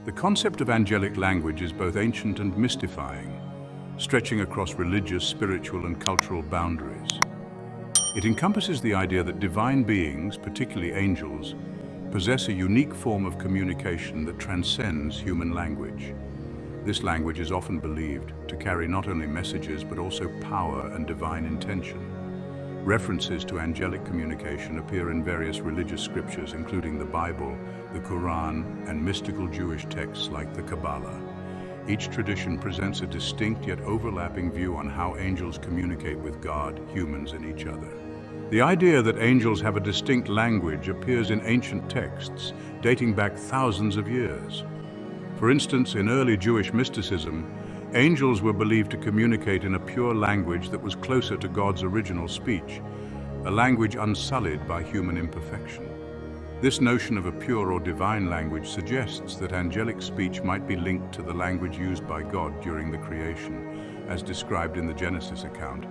The concept of angelic language is both ancient and mystifying, stretching across religious, spiritual, and cultural boundaries. It encompasses the idea that divine beings, particularly angels, possess a unique form of communication that transcends human language. This language is often believed to carry not only messages but also power and divine intention. References to angelic communication appear in various religious scriptures, including the Bible, the Quran, and mystical Jewish texts like the Kabbalah. Each tradition presents a distinct yet overlapping view on how angels communicate with God, humans, and each other. The idea that angels have a distinct language appears in ancient texts dating back thousands of years. For instance, in early Jewish mysticism, angels were believed to communicate in a pure language that was closer to God's original speech, a language unsullied by human imperfection. This notion of a pure or divine language suggests that angelic speech might be linked to the language used by God during the creation, as described in the Genesis account,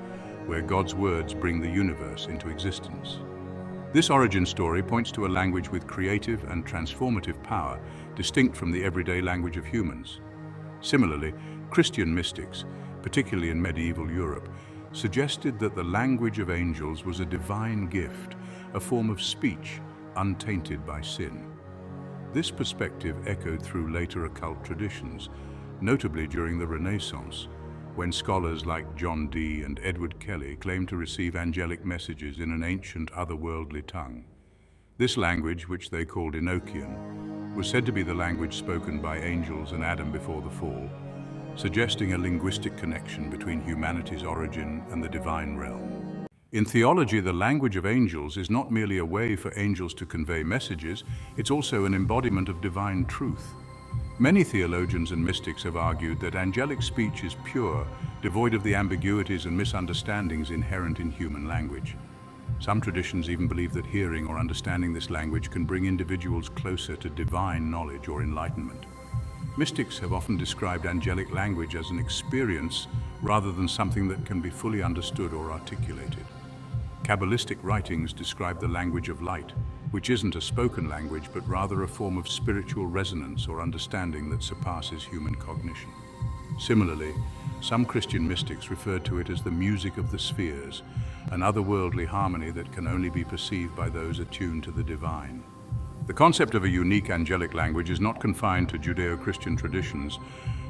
where God's words bring the universe into existence. This origin story points to a language with creative and transformative power, distinct from the everyday language of humans. Similarly, Christian mystics, particularly in medieval Europe, suggested that the language of angels was a divine gift, a form of speech untainted by sin. This perspective echoed through later occult traditions, notably during the Renaissance, when scholars like John Dee and Edward Kelly claimed to receive angelic messages in an ancient otherworldly tongue. This language, which they called Enochian, was said to be the language spoken by angels and Adam before the fall, suggesting a linguistic connection between humanity's origin and the divine realm. In theology, the language of angels is not merely a way for angels to convey messages, it's also an embodiment of divine truth. Many theologians and mystics have argued that angelic speech is pure, devoid of the ambiguities and misunderstandings inherent in human language. Some traditions even believe that hearing or understanding this language can bring individuals closer to divine knowledge or enlightenment. Mystics have often described angelic language as an experience rather than something that can be fully understood or articulated. Kabbalistic writings describe the language of light, which isn't a spoken language, but rather a form of spiritual resonance or understanding that surpasses human cognition. Similarly, some Christian mystics refer to it as the music of the spheres, an otherworldly harmony that can only be perceived by those attuned to the divine. The concept of a unique angelic language is not confined to Judeo-Christian traditions,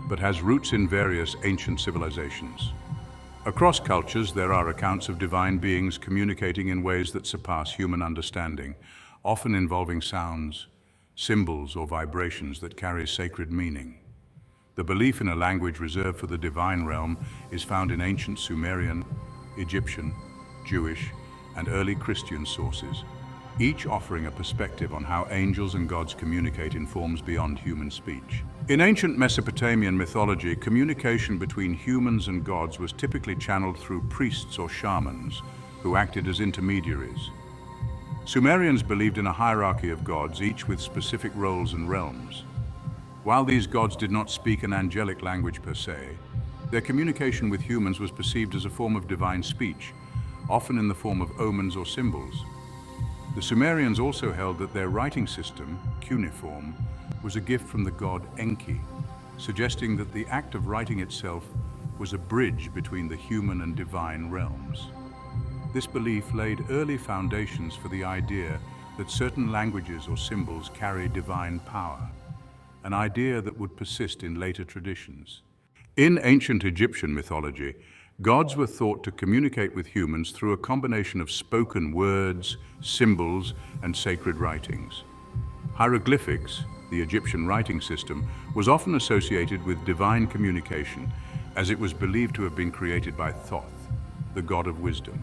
but has roots in various ancient civilizations. Across cultures, there are accounts of divine beings communicating in ways that surpass human understanding, often involving sounds, symbols, or vibrations that carry sacred meaning. The belief in a language reserved for the divine realm is found in ancient Sumerian, Egyptian, Jewish, and early Christian sources, each offering a perspective on how angels and gods communicate in forms beyond human speech. In ancient Mesopotamian mythology, communication between humans and gods was typically channeled through priests or shamans, who acted as intermediaries. Sumerians believed in a hierarchy of gods, each with specific roles and realms. While these gods did not speak an angelic language per se, their communication with humans was perceived as a form of divine speech, often in the form of omens or symbols. The Sumerians also held that their writing system, cuneiform, was a gift from the god Enki, suggesting that the act of writing itself was a bridge between the human and divine realms. This belief laid early foundations for the idea that certain languages or symbols carry divine power, an idea that would persist in later traditions. In ancient Egyptian mythology, gods were thought to communicate with humans through a combination of spoken words, symbols, and sacred writings. Hieroglyphics, the Egyptian writing system, was often associated with divine communication, as it was believed to have been created by Thoth, the god of wisdom.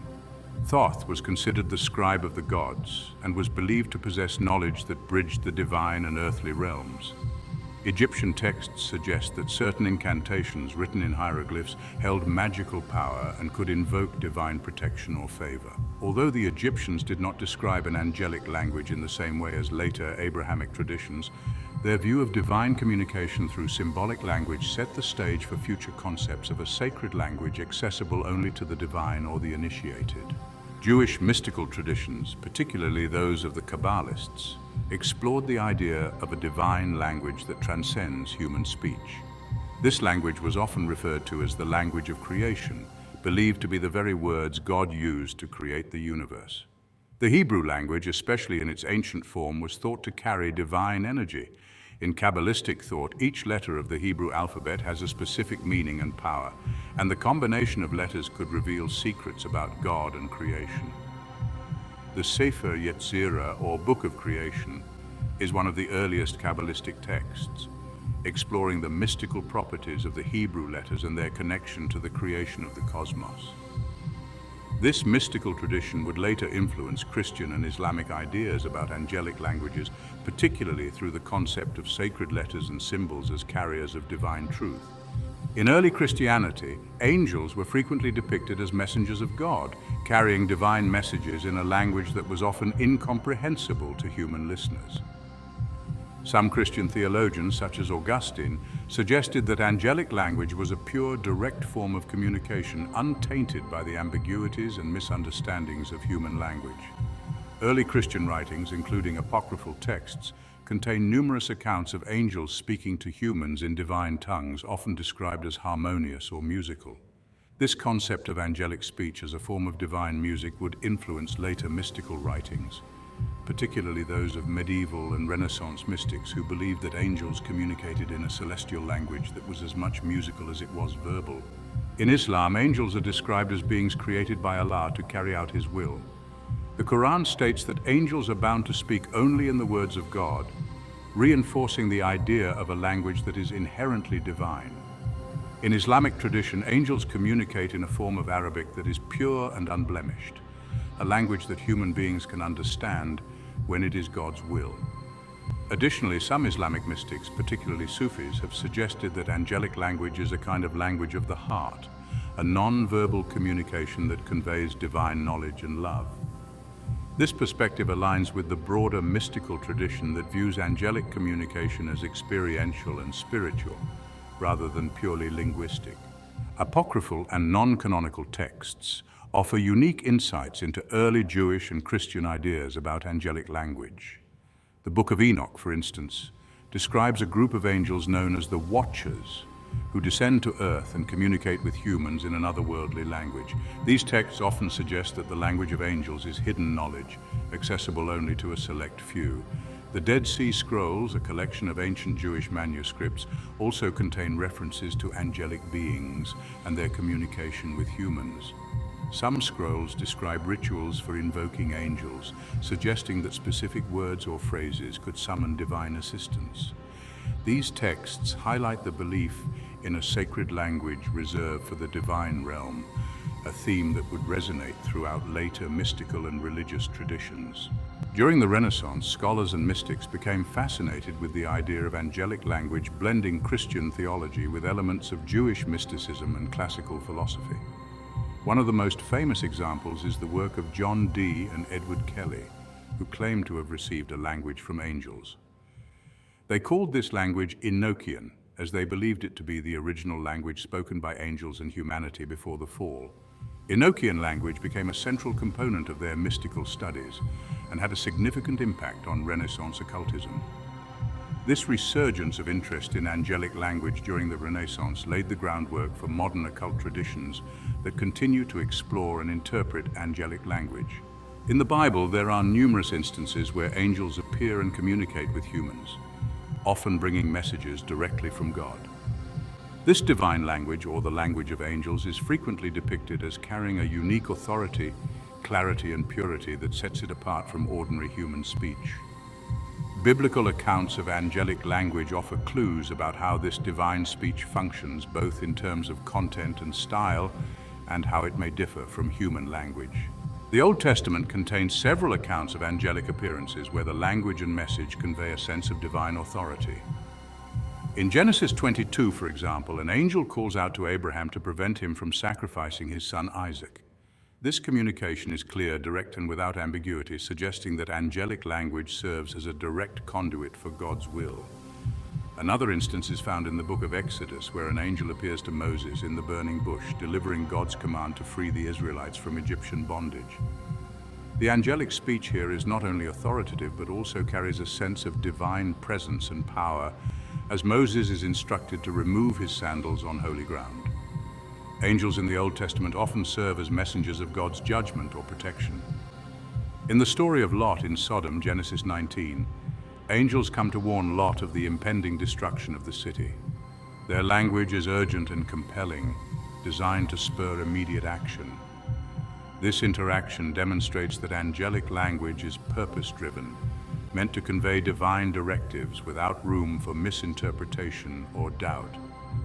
Thoth was considered the scribe of the gods and was believed to possess knowledge that bridged the divine and earthly realms. Egyptian texts suggest that certain incantations written in hieroglyphs held magical power and could invoke divine protection or favor. Although the Egyptians did not describe an angelic language in the same way as later Abrahamic traditions, their view of divine communication through symbolic language set the stage for future concepts of a sacred language accessible only to the divine or the initiated. Jewish mystical traditions, particularly those of the Kabbalists, explored the idea of a divine language that transcends human speech. This language was often referred to as the language of creation, believed to be the very words God used to create the universe. The Hebrew language, especially in its ancient form, was thought to carry divine energy. In Kabbalistic thought, each letter of the Hebrew alphabet has a specific meaning and power, and the combination of letters could reveal secrets about God and creation. The Sefer Yetzirah, or Book of Creation, is one of the earliest Kabbalistic texts, exploring the mystical properties of the Hebrew letters and their connection to the creation of the cosmos. This mystical tradition would later influence Christian and Islamic ideas about angelic languages, particularly through the concept of sacred letters and symbols as carriers of divine truth. In early Christianity, angels were frequently depicted as messengers of God, carrying divine messages in a language that was often incomprehensible to human listeners. Some Christian theologians, such as Augustine, suggested that angelic language was a pure, direct form of communication, untainted by the ambiguities and misunderstandings of human language. Early Christian writings, including apocryphal texts, contain numerous accounts of angels speaking to humans in divine tongues, often described as harmonious or musical. This concept of angelic speech as a form of divine music would influence later mystical writings, particularly those of medieval and Renaissance mystics who believed that angels communicated in a celestial language that was as much musical as it was verbal. In Islam, angels are described as beings created by Allah to carry out His will. The Quran states that angels are bound to speak only in the words of God, reinforcing the idea of a language that is inherently divine. In Islamic tradition, angels communicate in a form of Arabic that is pure and unblemished, a language that human beings can understand when it is God's will. Additionally, some Islamic mystics, particularly Sufis, have suggested that angelic language is a kind of language of the heart, a non-verbal communication that conveys divine knowledge and love. This perspective aligns with the broader mystical tradition that views angelic communication as experiential and spiritual, rather than purely linguistic. Apocryphal and non-canonical texts offer unique insights into early Jewish and Christian ideas about angelic language. The Book of Enoch, for instance, describes a group of angels known as the Watchers, who descend to earth and communicate with humans in an otherworldly language. These texts often suggest that the language of angels is hidden knowledge, accessible only to a select few. The Dead Sea Scrolls, a collection of ancient Jewish manuscripts, also contain references to angelic beings and their communication with humans. Some scrolls describe rituals for invoking angels, suggesting that specific words or phrases could summon divine assistance. These texts highlight the belief in a sacred language reserved for the divine realm, a theme that would resonate throughout later mystical and religious traditions. During the Renaissance, scholars and mystics became fascinated with the idea of angelic language, blending Christian theology with elements of Jewish mysticism and classical philosophy. One of the most famous examples is the work of John Dee and Edward Kelly, who claim to have received a language from angels. They called this language Enochian, as they believed it to be the original language spoken by angels and humanity before the fall. Enochian language became a central component of their mystical studies and had a significant impact on Renaissance occultism. This resurgence of interest in angelic language during the Renaissance laid the groundwork for modern occult traditions that continue to explore and interpret angelic language. In the Bible, there are numerous instances where angels appear and communicate with humans, often bringing messages directly from God. This divine language, or the language of angels, is frequently depicted as carrying a unique authority, clarity, and purity that sets it apart from ordinary human speech. Biblical accounts of angelic language offer clues about how this divine speech functions, both in terms of content and style, and how it may differ from human language. The Old Testament contains several accounts of angelic appearances where the language and message convey a sense of divine authority. In Genesis 22, for example, an angel calls out to Abraham to prevent him from sacrificing his son Isaac. This communication is clear, direct, and without ambiguity, suggesting that angelic language serves as a direct conduit for God's will. Another instance is found in the book of Exodus, where an angel appears to Moses in the burning bush, delivering God's command to free the Israelites from Egyptian bondage. The angelic speech here is not only authoritative but also carries a sense of divine presence and power, as Moses is instructed to remove his sandals on holy ground. Angels in the Old Testament often serve as messengers of God's judgment or protection. In the story of Lot in Sodom, Genesis 19, angels come to warn Lot of the impending destruction of the city. Their language is urgent and compelling, designed to spur immediate action. This interaction demonstrates that angelic language is purpose-driven, meant to convey divine directives without room for misinterpretation or doubt.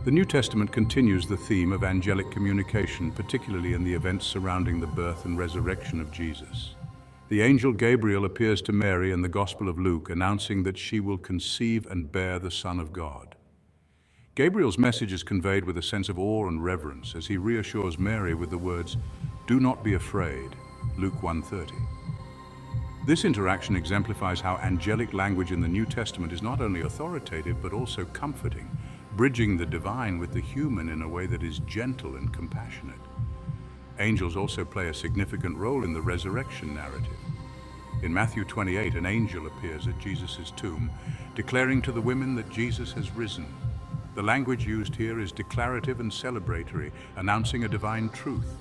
The New Testament continues the theme of angelic communication, particularly in the events surrounding the birth and resurrection of Jesus. The angel Gabriel appears to Mary in the Gospel of Luke, announcing that she will conceive and bear the Son of God. Gabriel's message is conveyed with a sense of awe and reverence as he reassures Mary with the words, "Do not be afraid," Luke 1:30. This interaction exemplifies how angelic language in the New Testament is not only authoritative but also comforting, bridging the divine with the human in a way that is gentle and compassionate. Angels also play a significant role in the resurrection narrative. In Matthew 28, an angel appears at Jesus' tomb, declaring to the women that Jesus has risen. The language used here is declarative and celebratory, announcing a divine truth.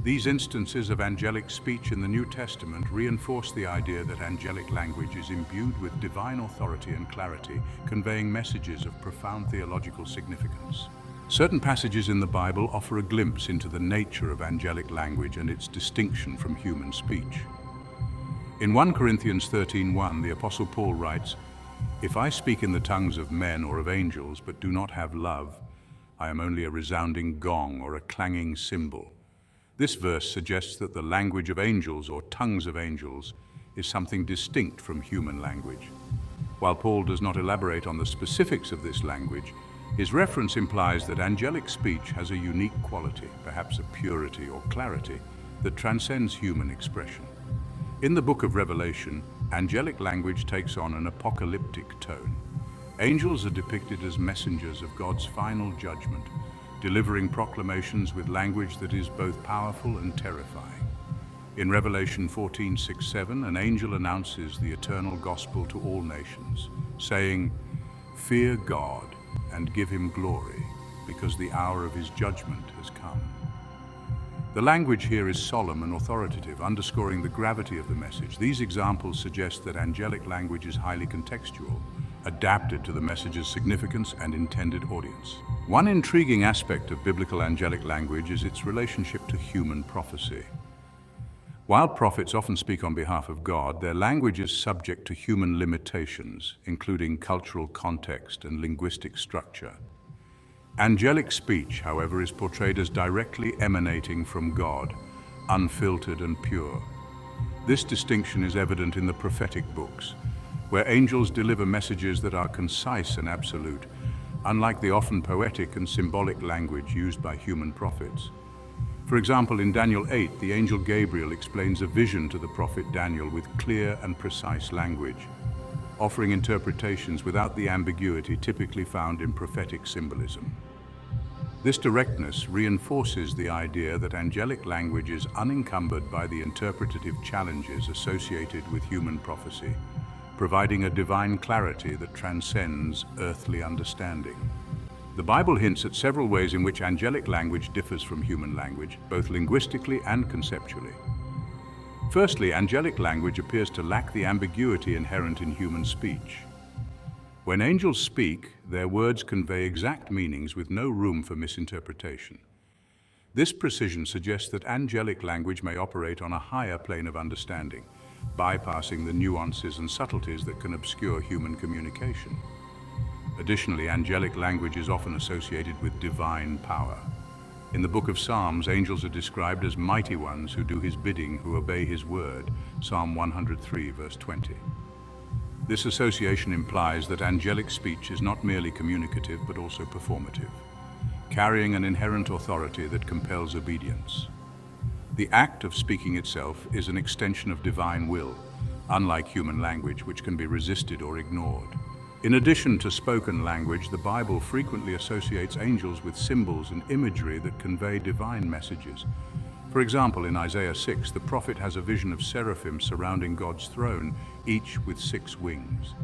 These instances of angelic speech in the New Testament reinforce the idea that angelic language is imbued with divine authority and clarity, conveying messages of profound theological significance. Certain passages in the Bible offer a glimpse into the nature of angelic language and its distinction from human speech. In 1 Corinthians 13:1, the Apostle Paul writes, "If I speak in the tongues of men or of angels but do not have love, I am only a resounding gong or a clanging cymbal." This verse suggests that the language of angels or tongues of angels is something distinct from human language. While Paul does not elaborate on the specifics of this language, his reference implies that angelic speech has a unique quality, perhaps a purity or clarity, that transcends human expression. In the book of Revelation, angelic language takes on an apocalyptic tone. Angels are depicted as messengers of God's final judgment, delivering proclamations with language that is both powerful and terrifying. In Revelation 14:6-7, an angel announces the eternal gospel to all nations, saying, "Fear God and give him glory, because the hour of his judgment has come." The language here is solemn and authoritative, underscoring the gravity of the message. These examples suggest that angelic language is highly contextual, adapted to the message's significance and intended audience. One intriguing aspect of biblical angelic language is its relationship to human prophecy. While prophets often speak on behalf of God, their language is subject to human limitations, including cultural context and linguistic structure. Angelic speech, however, is portrayed as directly emanating from God, unfiltered and pure. This distinction is evident in the prophetic books, where angels deliver messages that are concise and absolute, unlike the often poetic and symbolic language used by human prophets. For example, in Daniel 8, the angel Gabriel explains a vision to the prophet Daniel with clear and precise language, offering interpretations without the ambiguity typically found in prophetic symbolism. This directness reinforces the idea that angelic language is unencumbered by the interpretative challenges associated with human prophecy, providing a divine clarity that transcends earthly understanding. The Bible hints at several ways in which angelic language differs from human language, both linguistically and conceptually. Firstly, angelic language appears to lack the ambiguity inherent in human speech. When angels speak, their words convey exact meanings with no room for misinterpretation. This precision suggests that angelic language may operate on a higher plane of understanding, bypassing the nuances and subtleties that can obscure human communication. Additionally, angelic language is often associated with divine power. In the book of Psalms, angels are described as mighty ones who do his bidding, who obey his word, Psalm 103, verse 20. This association implies that angelic speech is not merely communicative but also performative, carrying an inherent authority that compels obedience. The act of speaking itself is an extension of divine will, unlike human language, which can be resisted or ignored. In addition to spoken language, the Bible frequently associates angels with symbols and imagery that convey divine messages. For example, in Isaiah 6, the prophet has a vision of seraphim surrounding God's throne, each with 6 wings.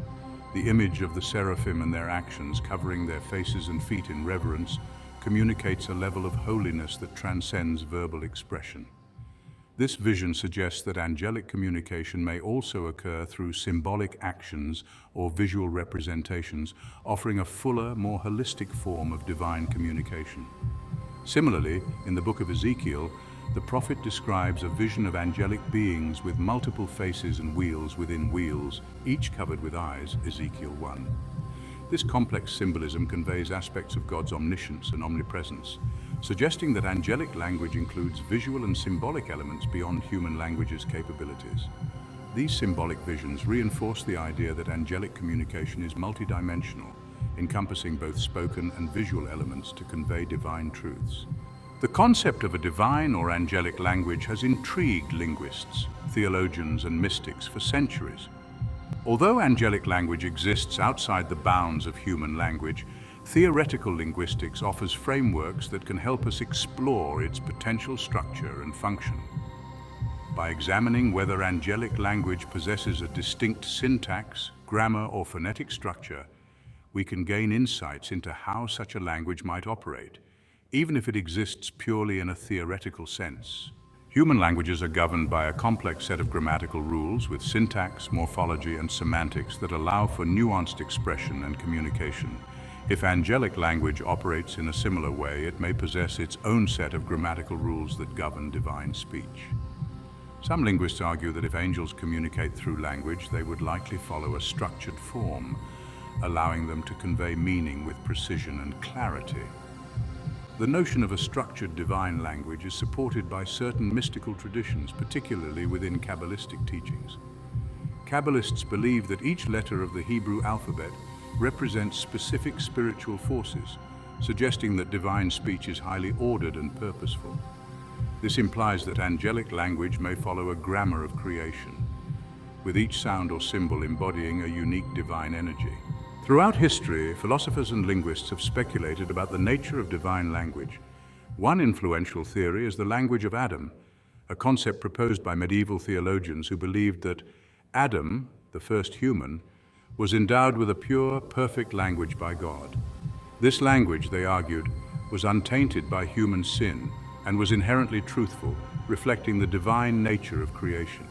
The image of the seraphim and their actions, covering their faces and feet in reverence, communicates a level of holiness that transcends verbal expression. This vision suggests that angelic communication may also occur through symbolic actions or visual representations, offering a fuller, more holistic form of divine communication. Similarly, in the book of Ezekiel, the prophet describes a vision of angelic beings with multiple faces and wheels within wheels, each covered with eyes, Ezekiel 1. This complex symbolism conveys aspects of God's omniscience and omnipresence, suggesting that angelic language includes visual and symbolic elements beyond human language's capabilities. These symbolic visions reinforce the idea that angelic communication is multidimensional, encompassing both spoken and visual elements to convey divine truths. The concept of a divine or angelic language has intrigued linguists, theologians, and mystics for centuries. Although angelic language exists outside the bounds of human language, theoretical linguistics offers frameworks that can help us explore its potential structure and function. By examining whether angelic language possesses a distinct syntax, grammar, or phonetic structure, we can gain insights into how such a language might operate, even if it exists purely in a theoretical sense. Human languages are governed by a complex set of grammatical rules with syntax, morphology, and semantics that allow for nuanced expression and communication. If angelic language operates in a similar way, it may possess its own set of grammatical rules that govern divine speech. Some linguists argue that if angels communicate through language, they would likely follow a structured form, allowing them to convey meaning with precision and clarity. The notion of a structured divine language is supported by certain mystical traditions, particularly within Kabbalistic teachings. Kabbalists believe that each letter of the Hebrew alphabet represents specific spiritual forces, suggesting that divine speech is highly ordered and purposeful. This implies that angelic language may follow a grammar of creation, with each sound or symbol embodying a unique divine energy. Throughout history, philosophers and linguists have speculated about the nature of divine language. One influential theory is the language of Adam, a concept proposed by medieval theologians who believed that Adam, the first human, was endowed with a pure, perfect language by God. This language, they argued, was untainted by human sin and was inherently truthful, reflecting the divine nature of creation.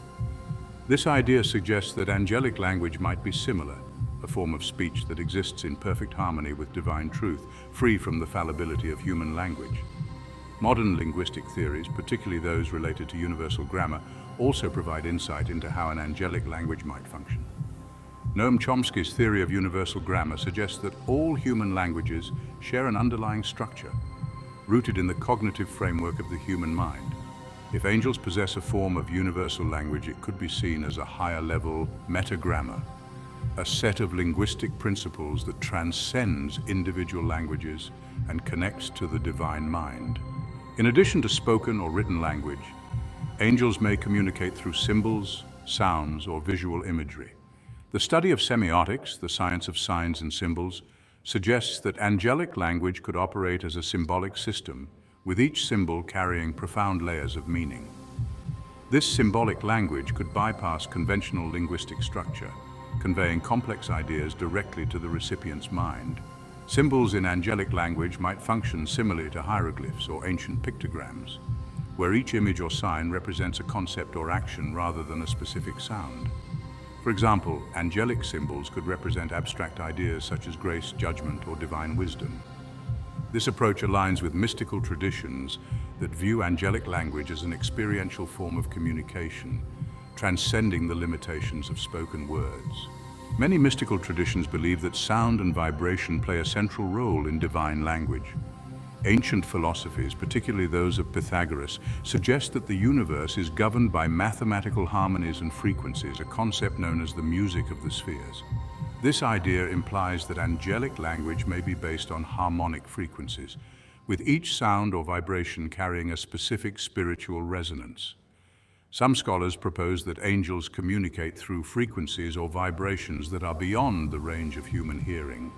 This idea suggests that angelic language might be similar, a form of speech that exists in perfect harmony with divine truth, free from the fallibility of human language. Modern linguistic theories, particularly those related to universal grammar, also provide insight into how an angelic language might function. Noam Chomsky's theory of universal grammar suggests that all human languages share an underlying structure, rooted in the cognitive framework of the human mind. If angels possess a form of universal language, it could be seen as a higher-level metagrammar, a set of linguistic principles that transcends individual languages and connects to the divine mind. In addition to spoken or written language, angels may communicate through symbols, sounds, or visual imagery. The study of semiotics, the science of signs and symbols, suggests that angelic language could operate as a symbolic system, with each symbol carrying profound layers of meaning. This symbolic language could bypass conventional linguistic structure, conveying complex ideas directly to the recipient's mind. Symbols in angelic language might function similarly to hieroglyphs or ancient pictograms, where each image or sign represents a concept or action rather than a specific sound. For example, angelic symbols could represent abstract ideas such as grace, judgment, or divine wisdom. This approach aligns with mystical traditions that view angelic language as an experiential form of communication, transcending the limitations of spoken words. Many mystical traditions believe that sound and vibration play a central role in divine language. Ancient philosophies, particularly those of Pythagoras, suggest that the universe is governed by mathematical harmonies and frequencies, a concept known as the music of the spheres. This idea implies that angelic language may be based on harmonic frequencies, with each sound or vibration carrying a specific spiritual resonance. Some scholars propose that angels communicate through frequencies or vibrations that are beyond the range of human hearing.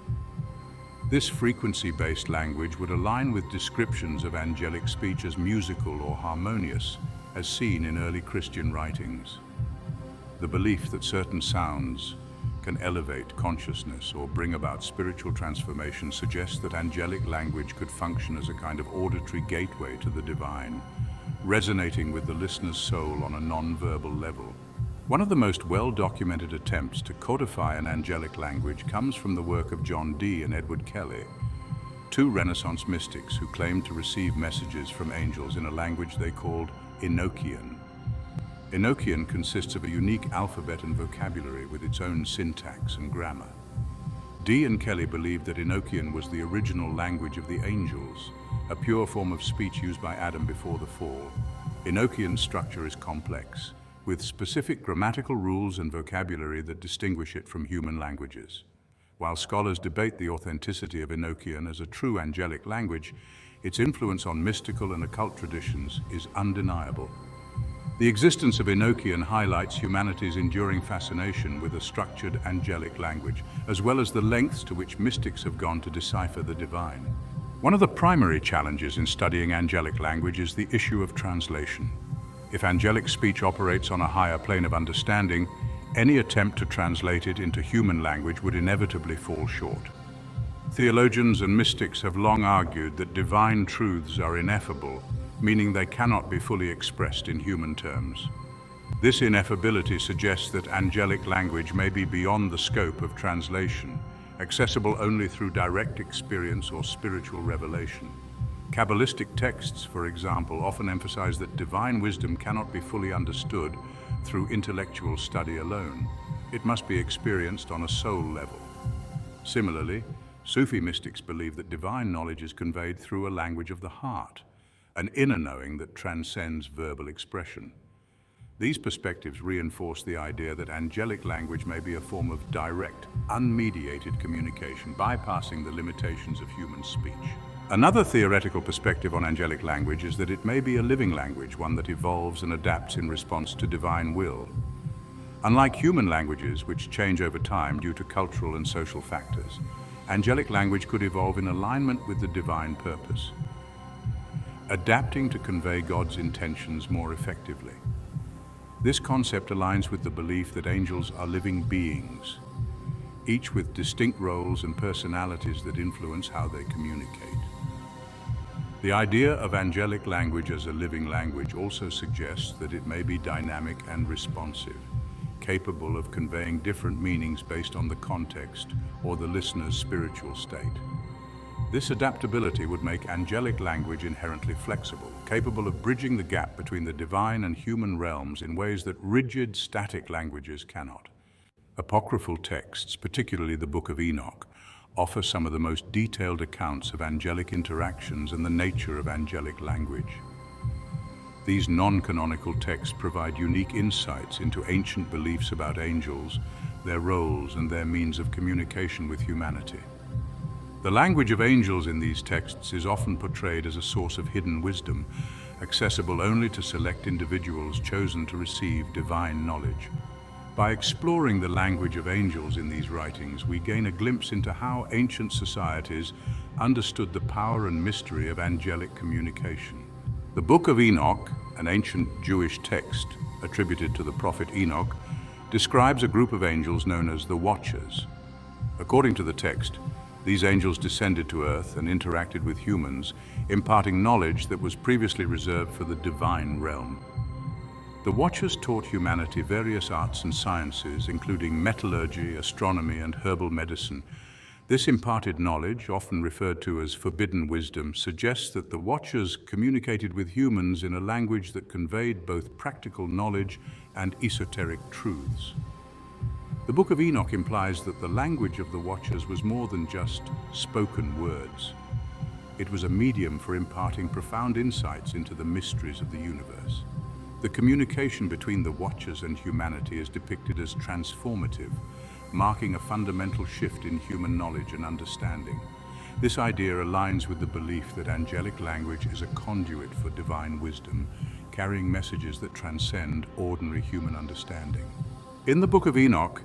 This frequency-based language would align with descriptions of angelic speech as musical or harmonious, as seen in early Christian writings. The belief that certain sounds can elevate consciousness or bring about spiritual transformation suggests that angelic language could function as a kind of auditory gateway to the divine, resonating with the listener's soul on a non-verbal level. One of the most well-documented attempts to codify an angelic language comes from the work of John Dee and Edward Kelly, two Renaissance mystics who claimed to receive messages from angels in a language they called Enochian. Enochian consists of a unique alphabet and vocabulary with its own syntax and grammar. Dee and Kelly believed that Enochian was the original language of the angels, a pure form of speech used by Adam before the fall. Enochian's structure is complex, with specific grammatical rules and vocabulary that distinguish it from human languages. While scholars debate the authenticity of Enochian as a true angelic language, its influence on mystical and occult traditions is undeniable. The existence of Enochian highlights humanity's enduring fascination with a structured angelic language, as well as the lengths to which mystics have gone to decipher the divine. One of the primary challenges in studying angelic language is the issue of translation. If angelic speech operates on a higher plane of understanding, any attempt to translate it into human language would inevitably fall short. Theologians and mystics have long argued that divine truths are ineffable, meaning they cannot be fully expressed in human terms. This ineffability suggests that angelic language may be beyond the scope of translation, accessible only through direct experience or spiritual revelation. Kabbalistic texts, for example, often emphasize that divine wisdom cannot be fully understood through intellectual study alone. It must be experienced on a soul level. Similarly, Sufi mystics believe that divine knowledge is conveyed through a language of the heart, an inner knowing that transcends verbal expression. These perspectives reinforce the idea that angelic language may be a form of direct, unmediated communication, bypassing the limitations of human speech. Another theoretical perspective on angelic language is that it may be a living language, one that evolves and adapts in response to divine will. Unlike human languages, which change over time due to cultural and social factors, angelic language could evolve in alignment with the divine purpose, adapting to convey God's intentions more effectively. This concept aligns with the belief that angels are living beings, each with distinct roles and personalities that influence how they communicate. The idea of angelic language as a living language also suggests that it may be dynamic and responsive, capable of conveying different meanings based on the context or the listener's spiritual state. This adaptability would make angelic language inherently flexible, capable of bridging the gap between the divine and human realms in ways that rigid, static languages cannot. Apocryphal texts, particularly the Book of Enoch, offer some of the most detailed accounts of angelic interactions and the nature of angelic language. These non-canonical texts provide unique insights into ancient beliefs about angels, their roles, and their means of communication with humanity. The language of angels in these texts is often portrayed as a source of hidden wisdom, accessible only to select individuals chosen to receive divine knowledge. By exploring the language of angels in these writings, we gain a glimpse into how ancient societies understood the power and mystery of angelic communication. The Book of Enoch, an ancient Jewish text attributed to the prophet Enoch, describes a group of angels known as the Watchers. According to the text, these angels descended to earth and interacted with humans, imparting knowledge that was previously reserved for the divine realm. The Watchers taught humanity various arts and sciences, including metallurgy, astronomy, and herbal medicine. This imparted knowledge, often referred to as forbidden wisdom, suggests that the Watchers communicated with humans in a language that conveyed both practical knowledge and esoteric truths. The Book of Enoch implies that the language of the Watchers was more than just spoken words. It was a medium for imparting profound insights into the mysteries of the universe. The communication between the Watchers and humanity is depicted as transformative, marking a fundamental shift in human knowledge and understanding. This idea aligns with the belief that angelic language is a conduit for divine wisdom, carrying messages that transcend ordinary human understanding. In the Book of Enoch,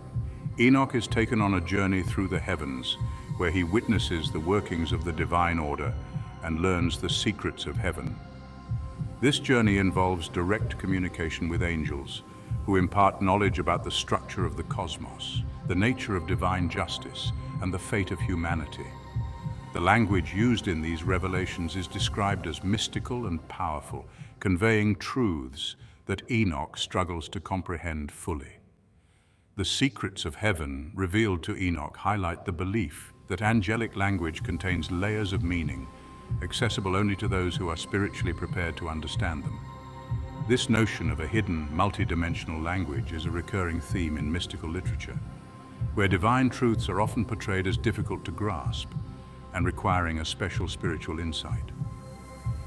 Enoch is taken on a journey through the heavens, where he witnesses the workings of the divine order and learns the secrets of heaven. This journey involves direct communication with angels, who impart knowledge about the structure of the cosmos, the nature of divine justice, and the fate of humanity. The language used in these revelations is described as mystical and powerful, conveying truths that Enoch struggles to comprehend fully. The secrets of heaven revealed to Enoch highlight the belief that angelic language contains layers of meaning, accessible only to those who are spiritually prepared to understand them. This notion of a hidden, multidimensional language is a recurring theme in mystical literature, where divine truths are often portrayed as difficult to grasp and requiring a special spiritual insight.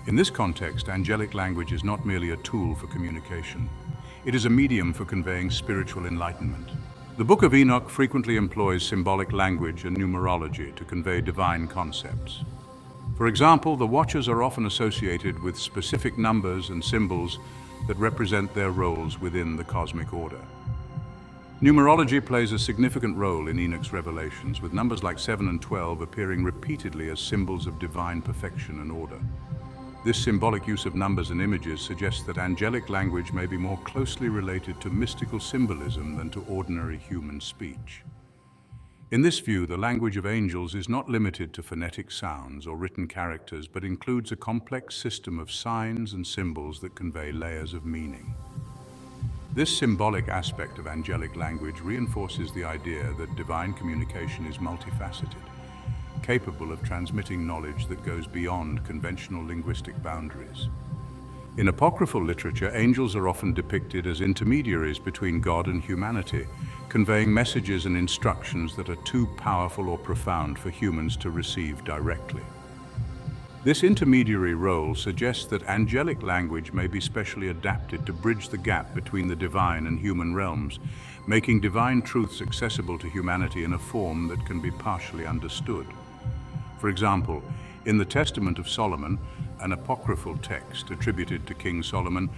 In this context, angelic language is not merely a tool for communication. It is a medium for conveying spiritual enlightenment. The Book of Enoch frequently employs symbolic language and numerology to convey divine concepts. For example, the Watchers are often associated with specific numbers and symbols that represent their roles within the cosmic order. Numerology plays a significant role in Enoch's revelations, with numbers like 7 and 12 appearing repeatedly as symbols of divine perfection and order. This symbolic use of numbers and images suggests that angelic language may be more closely related to mystical symbolism than to ordinary human speech. In this view, the language of angels is not limited to phonetic sounds or written characters, but includes a complex system of signs and symbols that convey layers of meaning. This symbolic aspect of angelic language reinforces the idea that divine communication is multifaceted, capable of transmitting knowledge that goes beyond conventional linguistic boundaries. In apocryphal literature, angels are often depicted as intermediaries between God and humanity, conveying messages and instructions that are too powerful or profound for humans to receive directly. This intermediary role suggests that angelic language may be specially adapted to bridge the gap between the divine and human realms, making divine truths accessible to humanity in a form that can be partially understood. For example, in the Testament of Solomon, an apocryphal text attributed to King Solomon,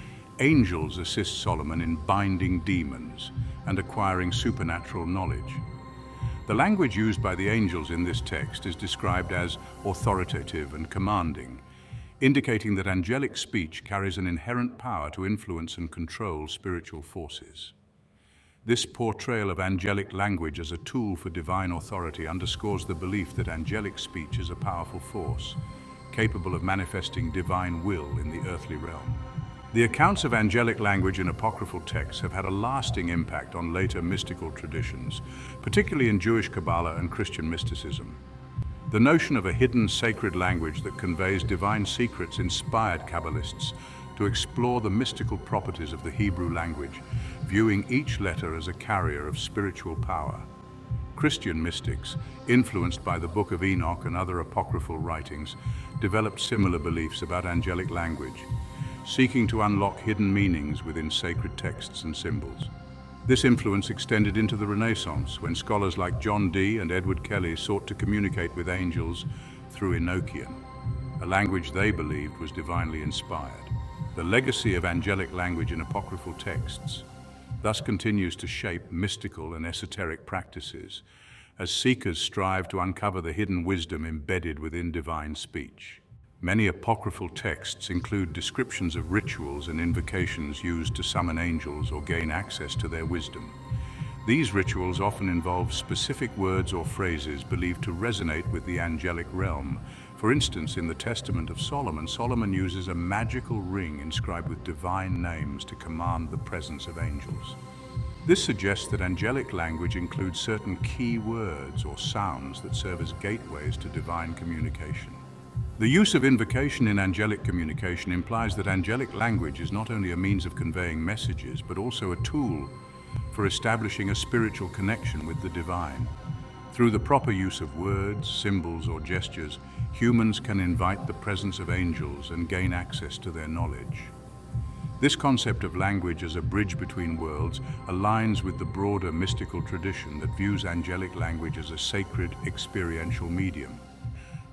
angels assist Solomon in binding demons and acquiring supernatural knowledge. The language used by the angels in this text is described as authoritative and commanding, indicating that angelic speech carries an inherent power to influence and control spiritual forces. This portrayal of angelic language as a tool for divine authority underscores the belief that angelic speech is a powerful force, capable of manifesting divine will in the earthly realm. The accounts of angelic language in apocryphal texts have had a lasting impact on later mystical traditions, particularly in Jewish Kabbalah and Christian mysticism. The notion of a hidden sacred language that conveys divine secrets inspired Kabbalists to explore the mystical properties of the Hebrew language, viewing each letter as a carrier of spiritual power. Christian mystics, influenced by the Book of Enoch and other apocryphal writings, developed similar beliefs about angelic language, seeking to unlock hidden meanings within sacred texts and symbols. This influence extended into the Renaissance, when scholars like John Dee and Edward Kelly sought to communicate with angels through Enochian, a language they believed was divinely inspired. The legacy of angelic language in apocryphal texts thus continues to shape mystical and esoteric practices, as seekers strive to uncover the hidden wisdom embedded within divine speech. Many apocryphal texts include descriptions of rituals and invocations used to summon angels or gain access to their wisdom. These rituals often involve specific words or phrases believed to resonate with the angelic realm. For instance, in the Testament of Solomon, Solomon uses a magical ring inscribed with divine names to command the presence of angels. This suggests that angelic language includes certain key words or sounds that serve as gateways to divine communication. The use of invocation in angelic communication implies that angelic language is not only a means of conveying messages, but also a tool for establishing a spiritual connection with the divine. Through the proper use of words, symbols, or gestures, humans can invite the presence of angels and gain access to their knowledge. This concept of language as a bridge between worlds aligns with the broader mystical tradition that views angelic language as a sacred, experiential medium.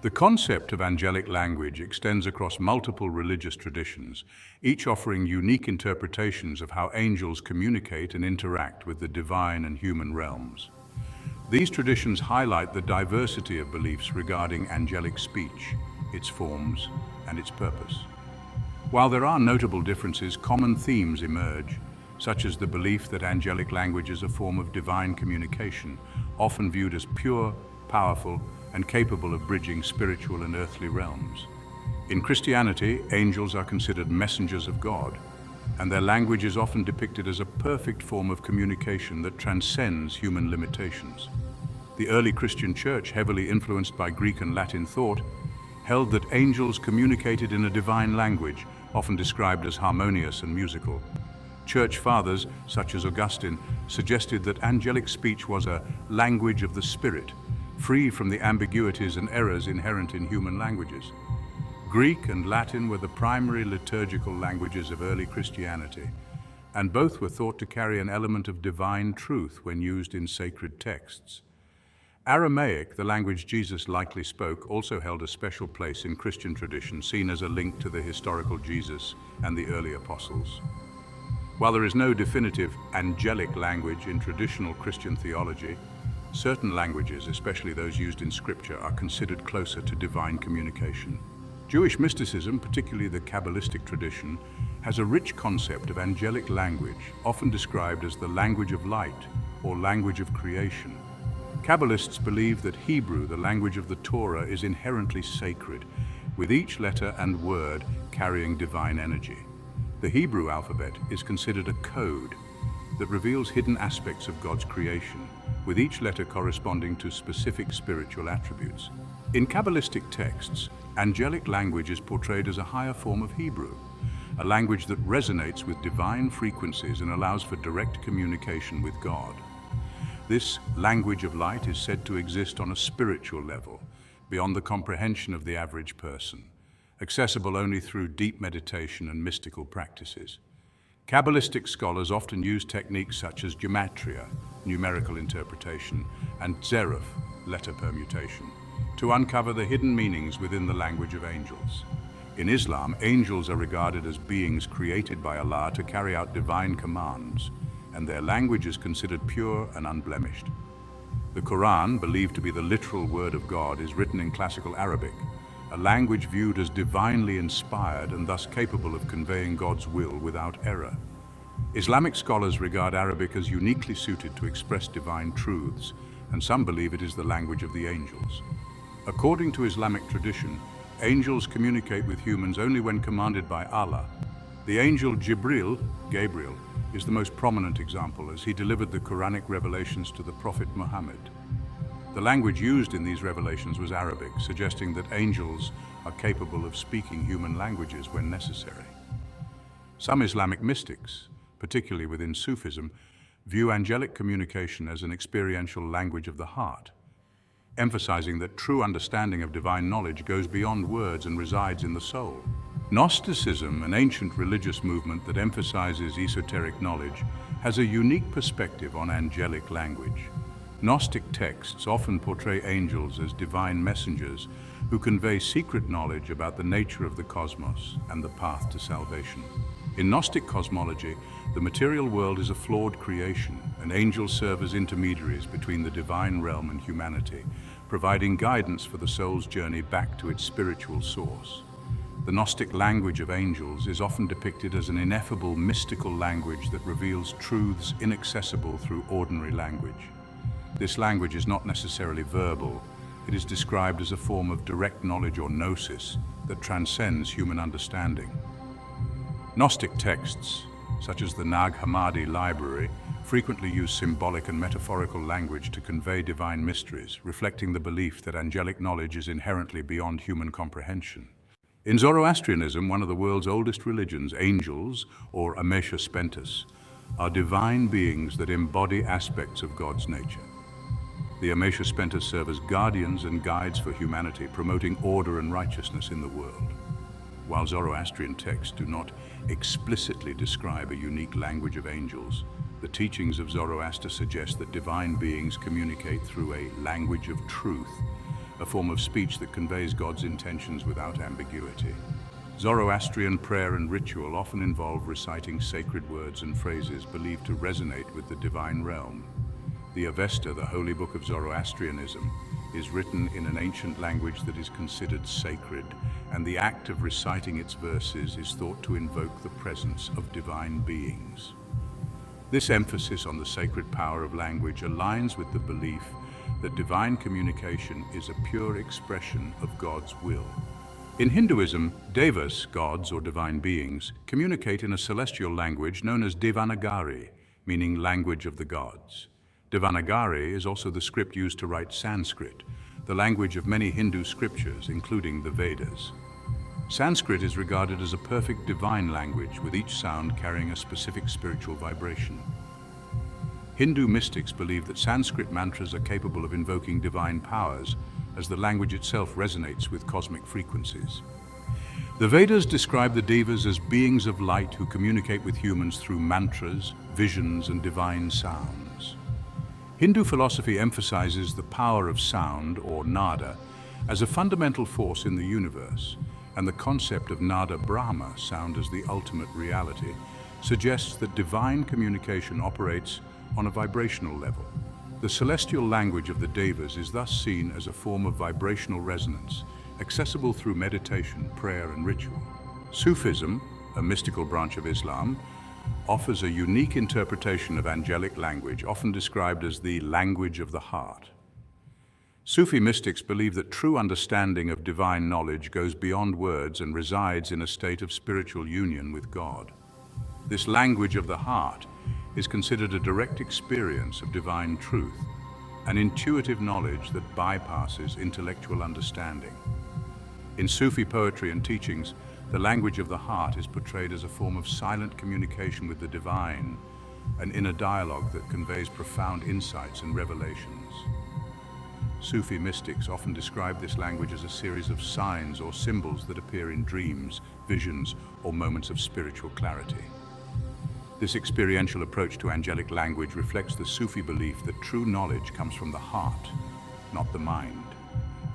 The concept of angelic language extends across multiple religious traditions, each offering unique interpretations of how angels communicate and interact with the divine and human realms. These traditions highlight the diversity of beliefs regarding angelic speech, its forms, and its purpose. While there are notable differences, common themes emerge, such as the belief that angelic language is a form of divine communication, often viewed as pure, powerful, and capable of bridging spiritual and earthly realms. In Christianity, angels are considered messengers of God, and their language is often depicted as a perfect form of communication that transcends human limitations. The early Christian church, heavily influenced by Greek and Latin thought, held that angels communicated in a divine language, often described as harmonious and musical. Church fathers, such as Augustine, suggested that angelic speech was a language of the spirit, free from the ambiguities and errors inherent in human languages. Greek and Latin were the primary liturgical languages of early Christianity, and both were thought to carry an element of divine truth when used in sacred texts. Aramaic, the language Jesus likely spoke, also held a special place in Christian tradition, seen as a link to the historical Jesus and the early apostles. While there is no definitive angelic language in traditional Christian theology, certain languages, especially those used in Scripture, are considered closer to divine communication. Jewish mysticism, particularly the Kabbalistic tradition, has a rich concept of angelic language, often described as the language of light or language of creation. Kabbalists believe that Hebrew, the language of the Torah, is inherently sacred, with each letter and word carrying divine energy. The Hebrew alphabet is considered a code that reveals hidden aspects of God's creation, with each letter corresponding to specific spiritual attributes. In Kabbalistic texts, angelic language is portrayed as a higher form of Hebrew, a language that resonates with divine frequencies and allows for direct communication with God. This language of light is said to exist on a spiritual level, beyond the comprehension of the average person, accessible only through deep meditation and mystical practices. Kabbalistic scholars often use techniques such as gematria, numerical interpretation, and zeruf, letter permutation, to uncover the hidden meanings within the language of angels. In Islam, angels are regarded as beings created by Allah to carry out divine commands, and their language is considered pure and unblemished. The Quran, believed to be the literal word of God, is written in classical Arabic, a language viewed as divinely inspired and thus capable of conveying God's will without error. Islamic scholars regard Arabic as uniquely suited to express divine truths, and some believe it is the language of the angels. According to Islamic tradition, angels communicate with humans only when commanded by Allah. The angel Gabriel, is the most prominent example, as he delivered the Quranic revelations to the Prophet Muhammad. The language used in these revelations was Arabic, suggesting that angels are capable of speaking human languages when necessary. Some Islamic mystics, particularly within Sufism, view angelic communication as an experiential language of the heart, emphasizing that true understanding of divine knowledge goes beyond words and resides in the soul. Gnosticism, an ancient religious movement that emphasizes esoteric knowledge, has a unique perspective on angelic language. Gnostic texts often portray angels as divine messengers who convey secret knowledge about the nature of the cosmos and the path to salvation. In Gnostic cosmology, the material world is a flawed creation, and angels serve as intermediaries between the divine realm and humanity, providing guidance for the soul's journey back to its spiritual source. The Gnostic language of angels is often depicted as an ineffable, mystical language that reveals truths inaccessible through ordinary language. This language is not necessarily verbal. It is described as a form of direct knowledge or gnosis that transcends human understanding. Gnostic texts, such as the Nag Hammadi library, frequently use symbolic and metaphorical language to convey divine mysteries, reflecting the belief that angelic knowledge is inherently beyond human comprehension. In Zoroastrianism, one of the world's oldest religions, angels, or Amesha Spentas, are divine beings that embody aspects of God's nature. The Amesha Spentas serve as guardians and guides for humanity, promoting order and righteousness in the world. While Zoroastrian texts do not explicitly describe a unique language of angels, the teachings of Zoroaster suggest that divine beings communicate through a language of truth, a form of speech that conveys God's intentions without ambiguity. Zoroastrian prayer and ritual often involve reciting sacred words and phrases believed to resonate with the divine realm. The Avesta, the holy book of Zoroastrianism, is written in an ancient language that is considered sacred, and the act of reciting its verses is thought to invoke the presence of divine beings. This emphasis on the sacred power of language aligns with the belief that divine communication is a pure expression of God's will. In Hinduism, Devas, gods or divine beings, communicate in a celestial language known as Devanagari, meaning language of the gods. Devanagari is also the script used to write Sanskrit, the language of many Hindu scriptures, including the Vedas. Sanskrit is regarded as a perfect divine language, with each sound carrying a specific spiritual vibration. Hindu mystics believe that Sanskrit mantras are capable of invoking divine powers, as the language itself resonates with cosmic frequencies. The Vedas describe the Devas as beings of light who communicate with humans through mantras, visions, and divine sounds. Hindu philosophy emphasizes the power of sound, or nada, as a fundamental force in the universe, and the concept of nada Brahma, sound as the ultimate reality, suggests that divine communication operates on a vibrational level. The celestial language of the Devas is thus seen as a form of vibrational resonance, accessible through meditation, prayer, and ritual. Sufism, a mystical branch of Islam, offers a unique interpretation of angelic language, often described as the language of the heart. Sufi mystics believe that true understanding of divine knowledge goes beyond words and resides in a state of spiritual union with God. This language of the heart is considered a direct experience of divine truth, an intuitive knowledge that bypasses intellectual understanding. In Sufi poetry and teachings, the language of the heart is portrayed as a form of silent communication with the divine, an inner dialogue that conveys profound insights and revelations. Sufi mystics often describe this language as a series of signs or symbols that appear in dreams, visions, or moments of spiritual clarity. This experiential approach to angelic language reflects the Sufi belief that true knowledge comes from the heart, not the mind.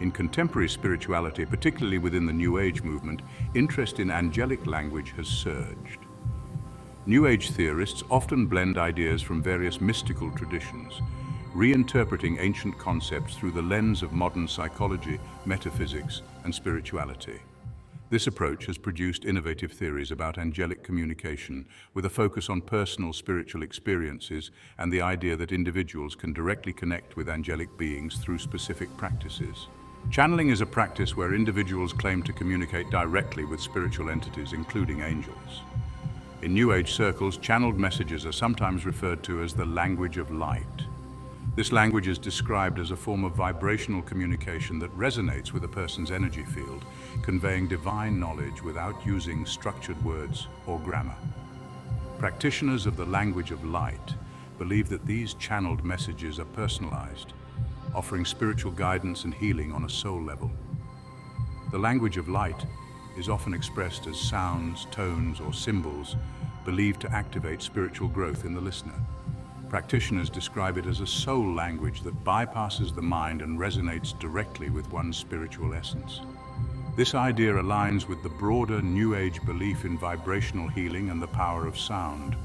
In contemporary spirituality, particularly within the New Age movement, interest in angelic language has surged. New Age theorists often blend ideas from various mystical traditions, reinterpreting ancient concepts through the lens of modern psychology, metaphysics, and spirituality. This approach has produced innovative theories about angelic communication, with a focus on personal spiritual experiences and the idea that individuals can directly connect with angelic beings through specific practices. Channeling is a practice where individuals claim to communicate directly with spiritual entities, including angels. In New Age circles, channeled messages are sometimes referred to as the language of light. This language is described as a form of vibrational communication that resonates with a person's energy field, conveying divine knowledge without using structured words or grammar. Practitioners of the language of light believe that these channeled messages are personalized, offering spiritual guidance and healing on a soul level. The language of light is often expressed as sounds, tones, or symbols believed to activate spiritual growth in the listener. Practitioners describe it as a soul language that bypasses the mind and resonates directly with one's spiritual essence. This idea aligns with the broader New Age belief in vibrational healing and the power of sound,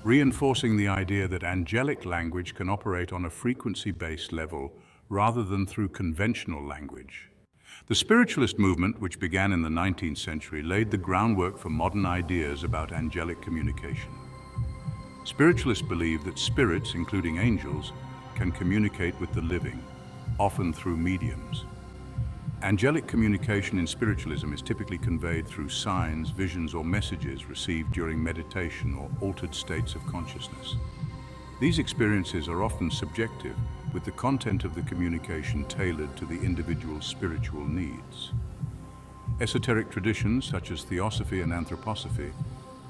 reinforcing the idea that angelic language can operate on a frequency-based level rather than through conventional language. The Spiritualist movement, which began in the 19th century, laid the groundwork for modern ideas about angelic communication. Spiritualists believe that spirits, including angels, can communicate with the living, often through mediums. Angelic communication in spiritualism is typically conveyed through signs, visions, or messages received during meditation or altered states of consciousness. These experiences are often subjective, with the content of the communication tailored to the individual's spiritual needs. Esoteric traditions such as Theosophy and Anthroposophy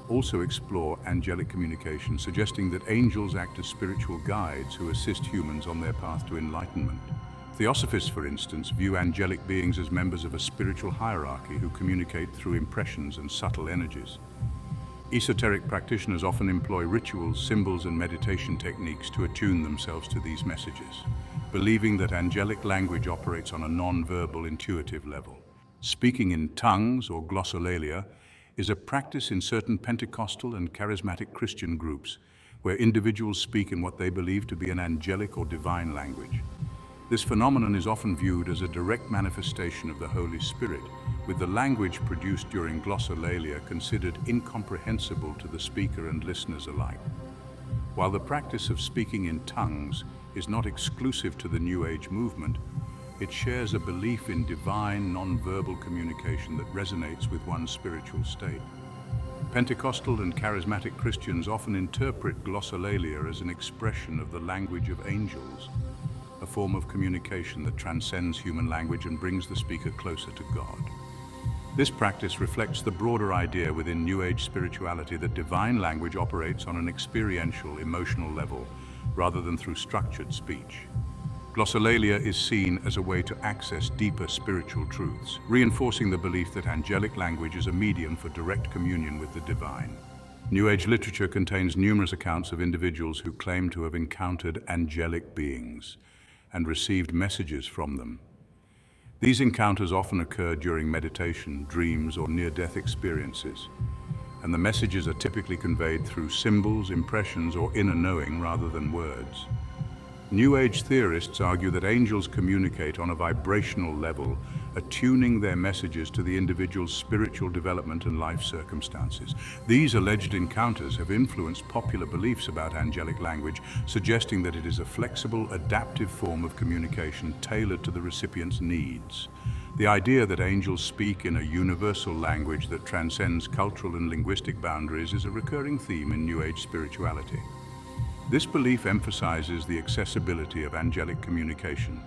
also explore angelic communication, suggesting that angels act as spiritual guides who assist humans on their path to enlightenment. Theosophists, for instance, view angelic beings as members of a spiritual hierarchy who communicate through impressions and subtle energies. Esoteric practitioners often employ rituals, symbols, and meditation techniques to attune themselves to these messages, believing that angelic language operates on a non-verbal, intuitive level. Speaking in tongues, or glossolalia, is a practice in certain Pentecostal and charismatic Christian groups where individuals speak in what they believe to be an angelic or divine language. This phenomenon is often viewed as a direct manifestation of the Holy Spirit, with the language produced during glossolalia considered incomprehensible to the speaker and listeners alike. While the practice of speaking in tongues is not exclusive to the New Age movement, it shares a belief in divine, non-verbal communication that resonates with one's spiritual state. Pentecostal and charismatic Christians often interpret glossolalia as an expression of the language of angels, a form of communication that transcends human language and brings the speaker closer to God. This practice reflects the broader idea within New Age spirituality that divine language operates on an experiential, emotional level, rather than through structured speech. Glossolalia is seen as a way to access deeper spiritual truths, reinforcing the belief that angelic language is a medium for direct communion with the divine. New Age literature contains numerous accounts of individuals who claim to have encountered angelic beings and received messages from them. These encounters often occur during meditation, dreams, or near-death experiences, and the messages are typically conveyed through symbols, impressions, or inner knowing rather than words. New Age theorists argue that angels communicate on a vibrational level, attuning their messages to the individual's spiritual development and life circumstances. These alleged encounters have influenced popular beliefs about angelic language, suggesting that it is a flexible, adaptive form of communication tailored to the recipient's needs. The idea that angels speak in a universal language that transcends cultural and linguistic boundaries is a recurring theme in New Age spirituality. This belief emphasizes the accessibility of angelic communication,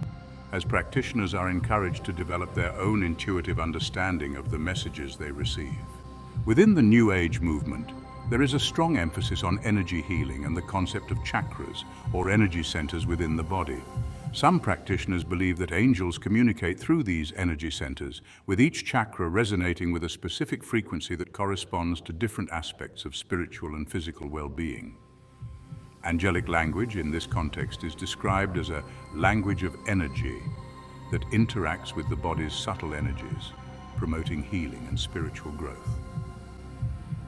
as practitioners are encouraged to develop their own intuitive understanding of the messages they receive. Within the New Age movement, there is a strong emphasis on energy healing and the concept of chakras, or energy centers within the body. Some practitioners believe that angels communicate through these energy centers, with each chakra resonating with a specific frequency that corresponds to different aspects of spiritual and physical well-being. Angelic language in this context is described as a language of energy that interacts with the body's subtle energies, promoting healing and spiritual growth.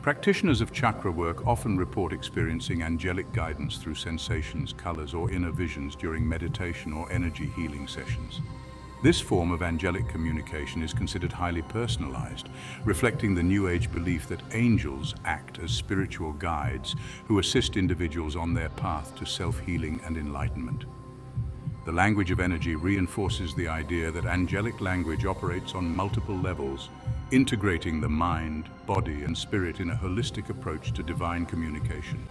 Practitioners of chakra work often report experiencing angelic guidance through sensations, colors, or inner visions during meditation or energy healing sessions. This form of angelic communication is considered highly personalized, reflecting the New Age belief that angels act as spiritual guides who assist individuals on their path to self-healing and enlightenment. The language of energy reinforces the idea that angelic language operates on multiple levels, integrating the mind, body, and spirit in a holistic approach to divine communication.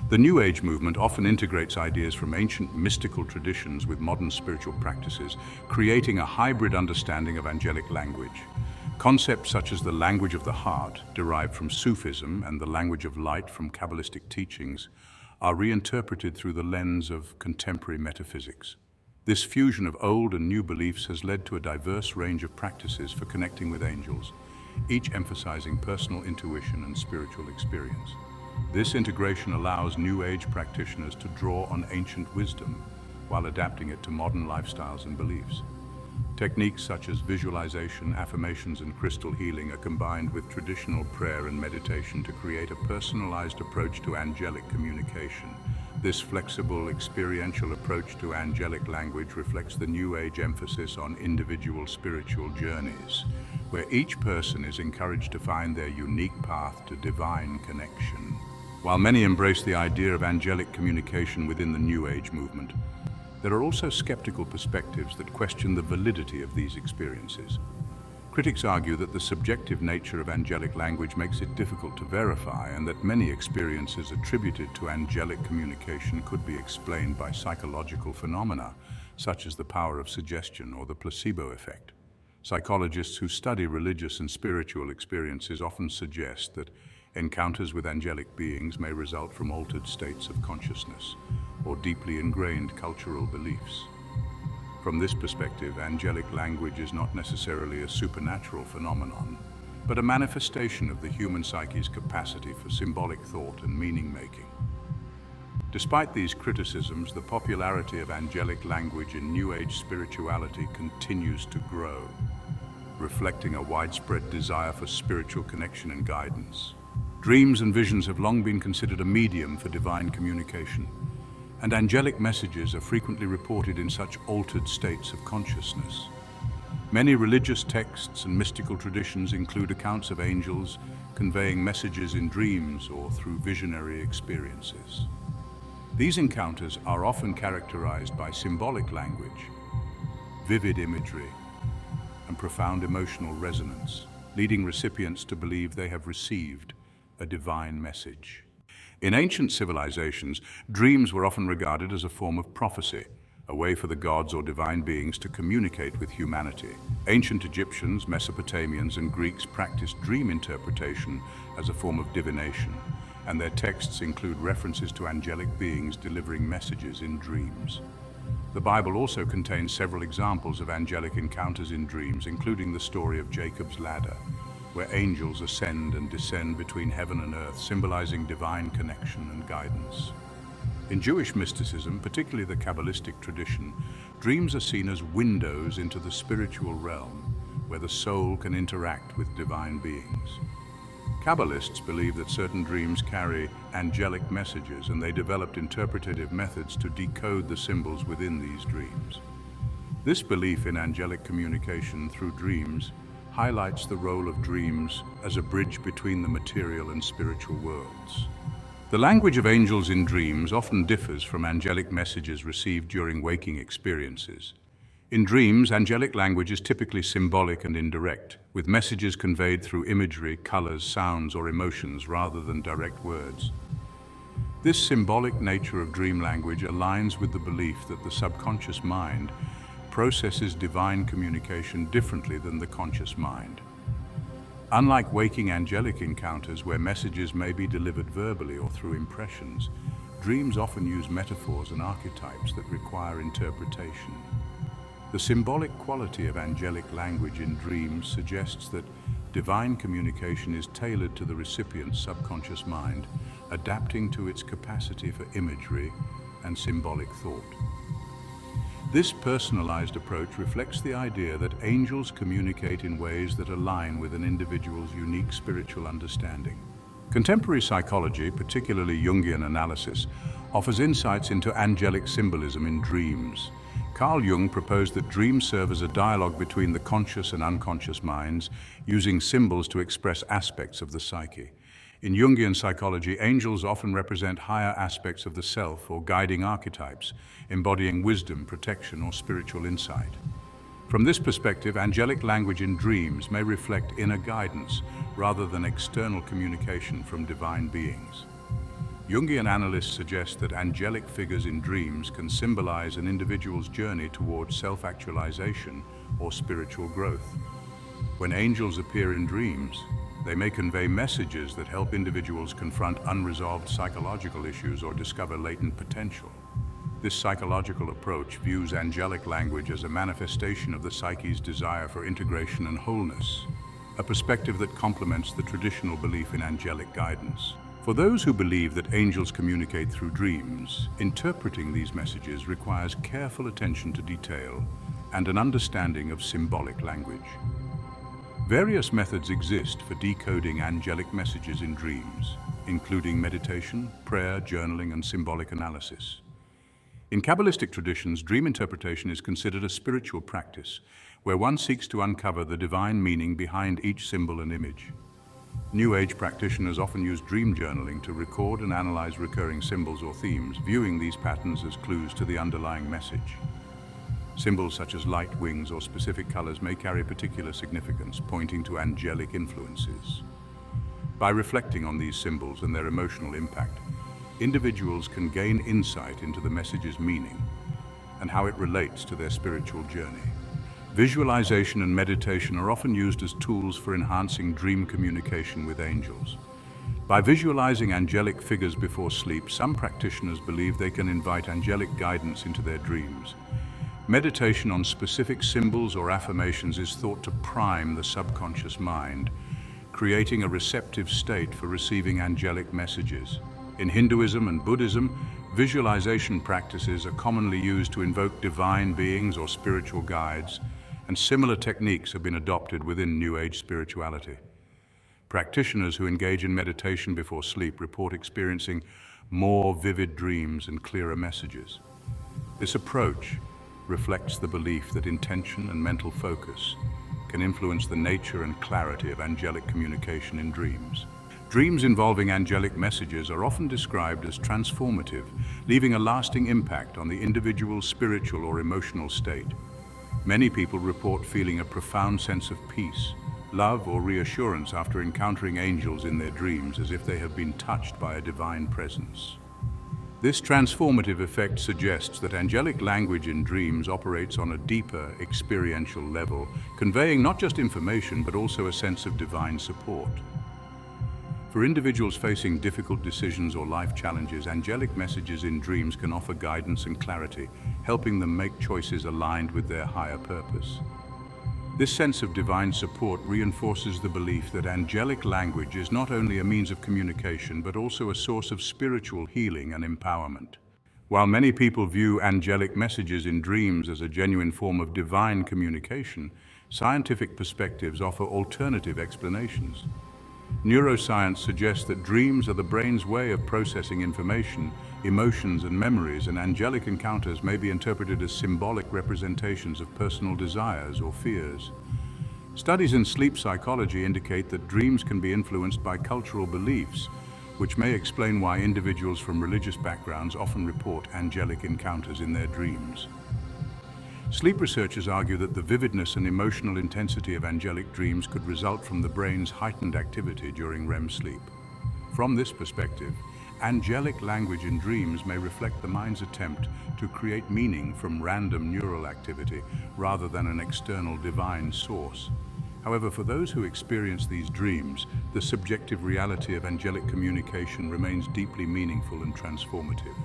The New Age movement often integrates ideas from ancient mystical traditions with modern spiritual practices, creating a hybrid understanding of angelic language. Concepts such as the language of the heart, derived from Sufism, and the language of light from Kabbalistic teachings, are reinterpreted through the lens of contemporary metaphysics. This fusion of old and new beliefs has led to a diverse range of practices for connecting with angels, each emphasizing personal intuition and spiritual experience. This integration allows New Age practitioners to draw on ancient wisdom while adapting it to modern lifestyles and beliefs. Techniques such as visualization, affirmations, and crystal healing are combined with traditional prayer and meditation to create a personalized approach to angelic communication. This flexible, experiential approach to angelic language reflects the New Age emphasis on individual spiritual journeys, where each person is encouraged to find their unique path to divine connection. While many embrace the idea of angelic communication within the New Age movement, there are also skeptical perspectives that question the validity of these experiences. Critics argue that the subjective nature of angelic language makes it difficult to verify, and that many experiences attributed to angelic communication could be explained by psychological phenomena, such as the power of suggestion or the placebo effect. Psychologists who study religious and spiritual experiences often suggest that encounters with angelic beings may result from altered states of consciousness or deeply ingrained cultural beliefs. From this perspective, angelic language is not necessarily a supernatural phenomenon, but a manifestation of the human psyche's capacity for symbolic thought and meaning-making. Despite these criticisms, the popularity of angelic language in New Age spirituality continues to grow, reflecting a widespread desire for spiritual connection and guidance. Dreams and visions have long been considered a medium for divine communication, and angelic messages are frequently reported in such altered states of consciousness. Many religious texts and mystical traditions include accounts of angels conveying messages in dreams or through visionary experiences. These encounters are often characterized by symbolic language, vivid imagery, and profound emotional resonance, leading recipients to believe they have received a divine message. In ancient civilizations, dreams were often regarded as a form of prophecy, a way for the gods or divine beings to communicate with humanity. Ancient Egyptians, Mesopotamians, and Greeks practiced dream interpretation as a form of divination, and their texts include references to angelic beings delivering messages in dreams. The Bible also contains several examples of angelic encounters in dreams, including the story of Jacob's ladder, where angels ascend and descend between heaven and earth, symbolizing divine connection and guidance. In Jewish mysticism, particularly the Kabbalistic tradition, dreams are seen as windows into the spiritual realm, where the soul can interact with divine beings. Kabbalists believe that certain dreams carry angelic messages, and they developed interpretative methods to decode the symbols within these dreams. This belief in angelic communication through dreams highlights the role of dreams as a bridge between the material and spiritual worlds. The language of angels in dreams often differs from angelic messages received during waking experiences. In dreams, angelic language is typically symbolic and indirect, with messages conveyed through imagery, colors, sounds, or emotions rather than direct words. This symbolic nature of dream language aligns with the belief that the subconscious mind processes divine communication differently than the conscious mind. Unlike waking angelic encounters where messages may be delivered verbally or through impressions, dreams often use metaphors and archetypes that require interpretation. The symbolic quality of angelic language in dreams suggests that divine communication is tailored to the recipient's subconscious mind, adapting to its capacity for imagery and symbolic thought. This personalized approach reflects the idea that angels communicate in ways that align with an individual's unique spiritual understanding. Contemporary psychology, particularly Jungian analysis, offers insights into angelic symbolism in dreams. Carl Jung proposed that dreams serve as a dialogue between the conscious and unconscious minds, using symbols to express aspects of the psyche. In Jungian psychology, angels often represent higher aspects of the self or guiding archetypes, embodying wisdom, protection, or spiritual insight. From this perspective, angelic language in dreams may reflect inner guidance rather than external communication from divine beings. Jungian analysts suggest that angelic figures in dreams can symbolize an individual's journey towards self-actualization or spiritual growth. When angels appear in dreams, they may convey messages that help individuals confront unresolved psychological issues or discover latent potential. This psychological approach views angelic language as a manifestation of the psyche's desire for integration and wholeness, a perspective that complements the traditional belief in angelic guidance. For those who believe that angels communicate through dreams, interpreting these messages requires careful attention to detail and an understanding of symbolic language. Various methods exist for decoding angelic messages in dreams, including meditation, prayer, journaling, and symbolic analysis. In Kabbalistic traditions, dream interpretation is considered a spiritual practice, where one seeks to uncover the divine meaning behind each symbol and image. New Age practitioners often use dream journaling to record and analyze recurring symbols or themes, viewing these patterns as clues to the underlying message. Symbols such as light, wings, or specific colors may carry particular significance, pointing to angelic influences. By reflecting on these symbols and their emotional impact, individuals can gain insight into the message's meaning and how it relates to their spiritual journey. Visualization and meditation are often used as tools for enhancing dream communication with angels. By visualizing angelic figures before sleep, some practitioners believe they can invite angelic guidance into their dreams. Meditation on specific symbols or affirmations is thought to prime the subconscious mind, creating a receptive state for receiving angelic messages. In Hinduism and Buddhism, visualization practices are commonly used to invoke divine beings or spiritual guides, and similar techniques have been adopted within New Age spirituality. Practitioners who engage in meditation before sleep report experiencing more vivid dreams and clearer messages. This approach reflects the belief that intention and mental focus can influence the nature and clarity of angelic communication in dreams. Dreams involving angelic messages are often described as transformative, leaving a lasting impact on the individual's spiritual or emotional state. Many people report feeling a profound sense of peace, love, or reassurance after encountering angels in their dreams, as if they have been touched by a divine presence. This transformative effect suggests that angelic language in dreams operates on a deeper, experiential level, conveying not just information but also a sense of divine support. For individuals facing difficult decisions or life challenges, angelic messages in dreams can offer guidance and clarity, helping them make choices aligned with their higher purpose. This sense of divine support reinforces the belief that angelic language is not only a means of communication, but also a source of spiritual healing and empowerment. While many people view angelic messages in dreams as a genuine form of divine communication, scientific perspectives offer alternative explanations. Neuroscience suggests that dreams are the brain's way of processing information, emotions, and memories, and angelic encounters may be interpreted as symbolic representations of personal desires or fears. Studies in sleep psychology indicate that dreams can be influenced by cultural beliefs, which may explain why individuals from religious backgrounds often report angelic encounters in their dreams. Sleep researchers argue that the vividness and emotional intensity of angelic dreams could result from the brain's heightened activity during REM sleep. From this perspective, angelic language in dreams may reflect the mind's attempt to create meaning from random neural activity rather than an external divine source. However, for those who experience these dreams, the subjective reality of angelic communication remains deeply meaningful and transformative.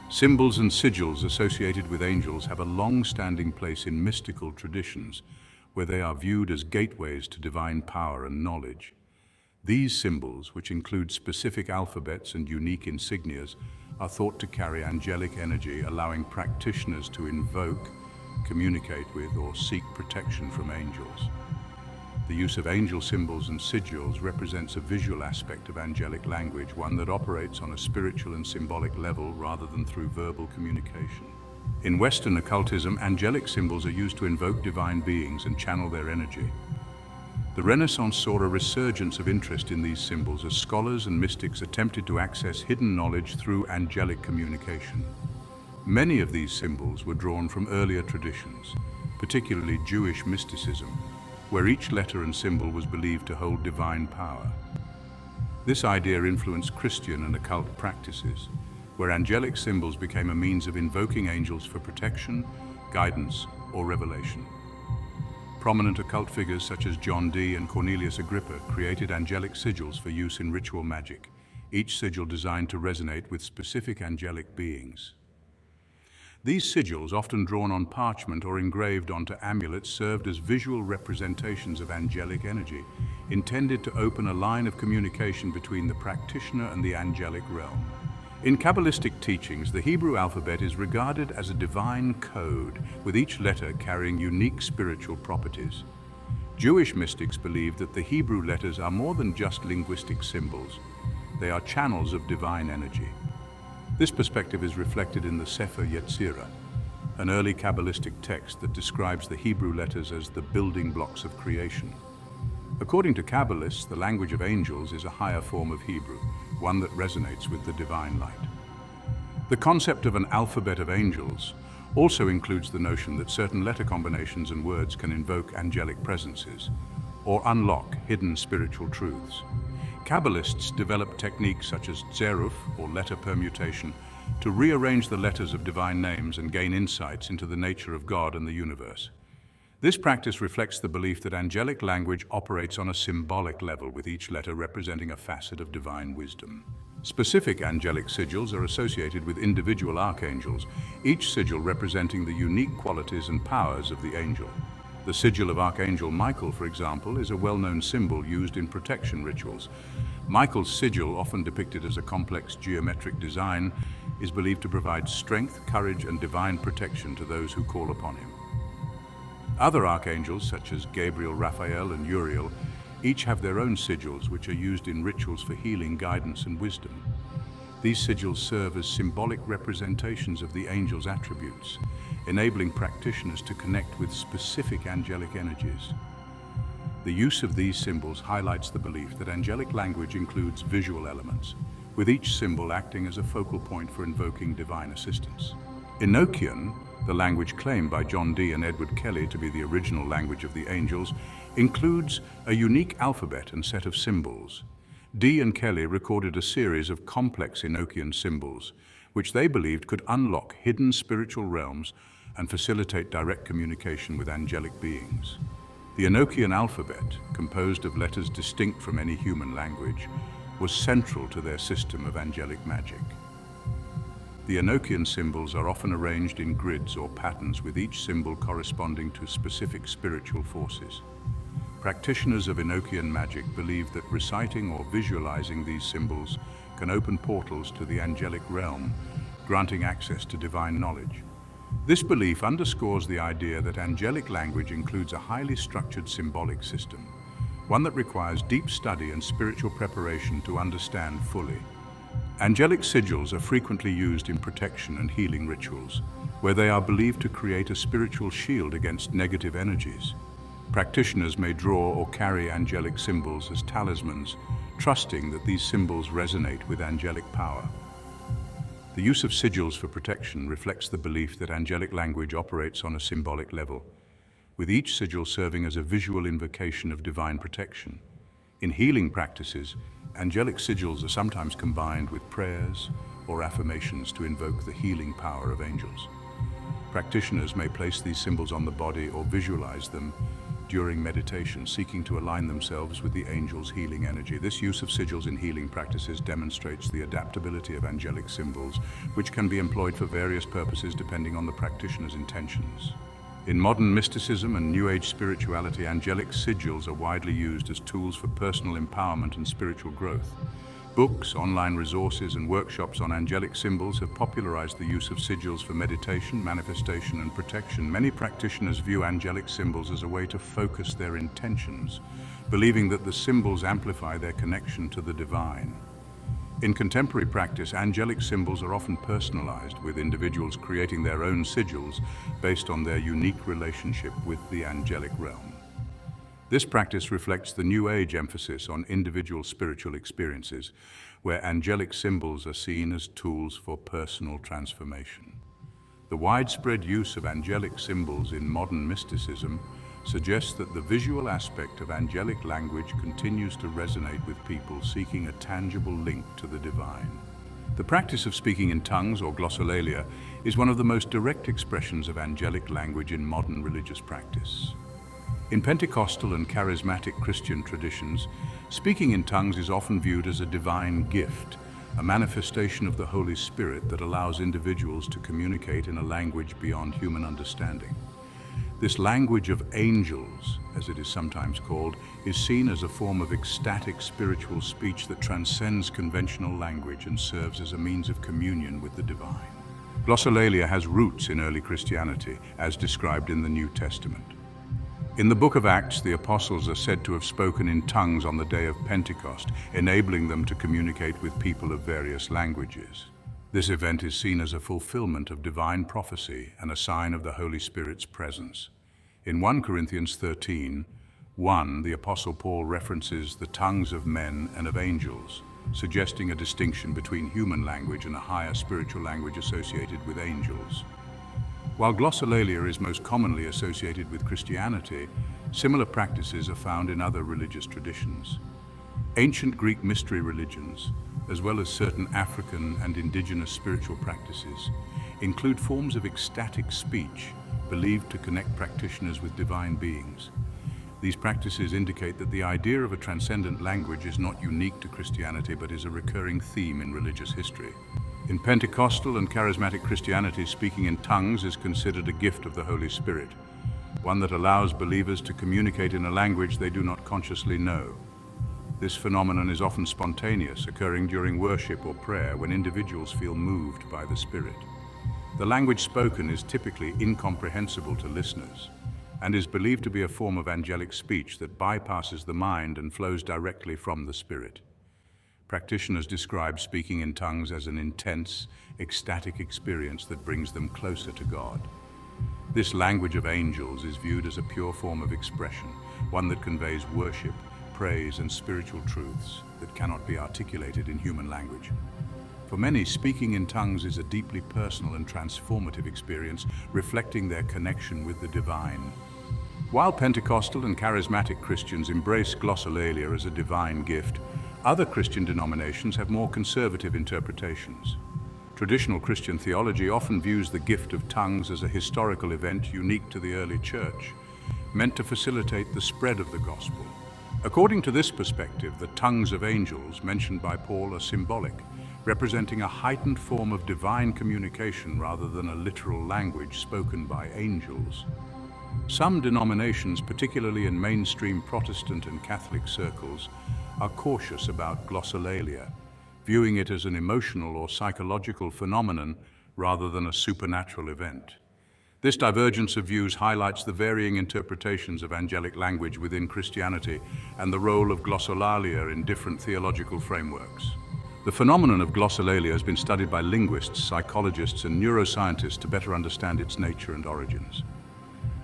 Symbols and sigils associated with angels have a long-standing place in mystical traditions, where they are viewed as gateways to divine power and knowledge. These symbols, which include specific alphabets and unique insignias, are thought to carry angelic energy, allowing practitioners to invoke, communicate with, or seek protection from angels. The use of angel symbols and sigils represents a visual aspect of angelic language, one that operates on a spiritual and symbolic level rather than through verbal communication. In Western occultism, angelic symbols are used to invoke divine beings and channel their energy. The Renaissance saw a resurgence of interest in these symbols as scholars and mystics attempted to access hidden knowledge through angelic communication. Many of these symbols were drawn from earlier traditions, particularly Jewish mysticism, where each letter and symbol was believed to hold divine power. This idea influenced Christian and occult practices, where angelic symbols became a means of invoking angels for protection, guidance, or revelation. Prominent occult figures such as John Dee and Cornelius Agrippa created angelic sigils for use in ritual magic, each sigil designed to resonate with specific angelic beings. These sigils, often drawn on parchment or engraved onto amulets, served as visual representations of angelic energy, intended to open a line of communication between the practitioner and the angelic realm. In Kabbalistic teachings, the Hebrew alphabet is regarded as a divine code, with each letter carrying unique spiritual properties. Jewish mystics believe that the Hebrew letters are more than just linguistic symbols. They are channels of divine energy. This perspective is reflected in the Sefer Yetzirah, an early Kabbalistic text that describes the Hebrew letters as the building blocks of creation. According to Kabbalists, the language of angels is a higher form of Hebrew, one that resonates with the divine light. The concept of an alphabet of angels also includes the notion that certain letter combinations and words can invoke angelic presences or unlock hidden spiritual truths. Kabbalists developed techniques such as zeruf, or letter permutation, to rearrange the letters of divine names and gain insights into the nature of God and the universe. This practice reflects the belief that angelic language operates on a symbolic level, with each letter representing a facet of divine wisdom. Specific angelic sigils are associated with individual archangels, each sigil representing the unique qualities and powers of the angel. The sigil of Archangel Michael, for example, is a well-known symbol used in protection rituals. Michael's sigil, often depicted as a complex geometric design, is believed to provide strength, courage, and divine protection to those who call upon him. Other archangels, such as Gabriel, Raphael, and Uriel, Each have their own sigils, which are used in rituals for healing, guidance, and wisdom. These sigils serve as symbolic representations of the angel's attributes, enabling practitioners to connect with specific angelic energies. The use of these symbols highlights the belief that angelic language includes visual elements, with each symbol acting as a focal point for invoking divine assistance. Enochian, the language claimed by John Dee and Edward Kelly to be the original language of the angels, includes a unique alphabet and set of symbols. Dee and Kelly recorded a series of complex Enochian symbols, which they believed could unlock hidden spiritual realms and facilitate direct communication with angelic beings. The Enochian alphabet, composed of letters distinct from any human language, was central to their system of angelic magic. The Enochian symbols are often arranged in grids or patterns, with each symbol corresponding to specific spiritual forces. Practitioners of Enochian magic believe that reciting or visualizing these symbols can open portals to the angelic realm, granting access to divine knowledge. This belief underscores the idea that angelic language includes a highly structured symbolic system, one that requires deep study and spiritual preparation to understand fully. Angelic sigils are frequently used in protection and healing rituals, where they are believed to create a spiritual shield against negative energies. Practitioners may draw or carry angelic symbols as talismans, trusting that these symbols resonate with angelic power. The use of sigils for protection reflects the belief that angelic language operates on a symbolic level, with each sigil serving as a visual invocation of divine protection. In healing practices, angelic sigils are sometimes combined with prayers or affirmations to invoke the healing power of angels. Practitioners may place these symbols on the body or visualize them during meditation, seeking to align themselves with the angel's healing energy. This use of sigils in healing practices demonstrates the adaptability of angelic symbols, which can be employed for various purposes depending on the practitioner's intentions. In modern mysticism and New Age spirituality, angelic sigils are widely used as tools for personal empowerment and spiritual growth. Books, online resources, and workshops on angelic symbols have popularized the use of sigils for meditation, manifestation, and protection. Many practitioners view angelic symbols as a way to focus their intentions, believing that the symbols amplify their connection to the divine. In contemporary practice, angelic symbols are often personalized, with individuals creating their own sigils based on their unique relationship with the angelic realm. This practice reflects the New Age emphasis on individual spiritual experiences, where angelic symbols are seen as tools for personal transformation. The widespread use of angelic symbols in modern mysticism suggests that the visual aspect of angelic language continues to resonate with people seeking a tangible link to the divine. The practice of speaking in tongues, or glossolalia, is one of the most direct expressions of angelic language in modern religious practice. In Pentecostal and charismatic Christian traditions, speaking in tongues is often viewed as a divine gift, a manifestation of the Holy Spirit that allows individuals to communicate in a language beyond human understanding. This language of angels, as it is sometimes called, is seen as a form of ecstatic spiritual speech that transcends conventional language and serves as a means of communion with the divine. Glossolalia has roots in early Christianity, as described in the New Testament. In the book of Acts, the apostles are said to have spoken in tongues on the day of Pentecost, enabling them to communicate with people of various languages. This event is seen as a fulfillment of divine prophecy and a sign of the Holy Spirit's presence. In 1 Corinthians 13:1, the Apostle Paul references the tongues of men and of angels, suggesting a distinction between human language and a higher spiritual language associated with angels. While glossolalia is most commonly associated with Christianity, similar practices are found in other religious traditions. Ancient Greek mystery religions, as well as certain African and indigenous spiritual practices, include forms of ecstatic speech believed to connect practitioners with divine beings. These practices indicate that the idea of a transcendent language is not unique to Christianity, but is a recurring theme in religious history. In Pentecostal and charismatic Christianity, speaking in tongues is considered a gift of the Holy Spirit, one that allows believers to communicate in a language they do not consciously know. This phenomenon is often spontaneous, occurring during worship or prayer when individuals feel moved by the Spirit. The language spoken is typically incomprehensible to listeners, and is believed to be a form of angelic speech that bypasses the mind and flows directly from the spirit. Practitioners describe speaking in tongues as an intense, ecstatic experience that brings them closer to God. This language of angels is viewed as a pure form of expression, one that conveys worship, praise, and spiritual truths that cannot be articulated in human language. For many, speaking in tongues is a deeply personal and transformative experience, reflecting their connection with the divine. While Pentecostal and charismatic Christians embrace glossolalia as a divine gift, other Christian denominations have more conservative interpretations. Traditional Christian theology often views the gift of tongues as a historical event unique to the early church, meant to facilitate the spread of the gospel. According to this perspective, the tongues of angels mentioned by Paul are symbolic, representing a heightened form of divine communication rather than a literal language spoken by angels. Some denominations, particularly in mainstream Protestant and Catholic circles, are cautious about glossolalia, viewing it as an emotional or psychological phenomenon rather than a supernatural event. This divergence of views highlights the varying interpretations of angelic language within Christianity and the role of glossolalia in different theological frameworks. The phenomenon of glossolalia has been studied by linguists, psychologists, and neuroscientists to better understand its nature and origins.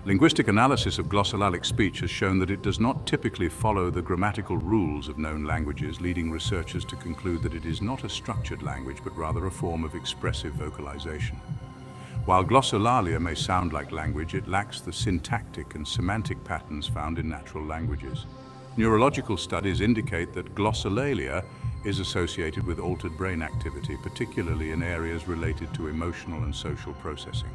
Linguistic analysis of glossolalic speech has shown that it does not typically follow the grammatical rules of known languages, leading researchers to conclude that it is not a structured language, but rather a form of expressive vocalization. While glossolalia may sound like language, it lacks the syntactic and semantic patterns found in natural languages. Neurological studies indicate that glossolalia is associated with altered brain activity, particularly in areas related to emotional and social processing.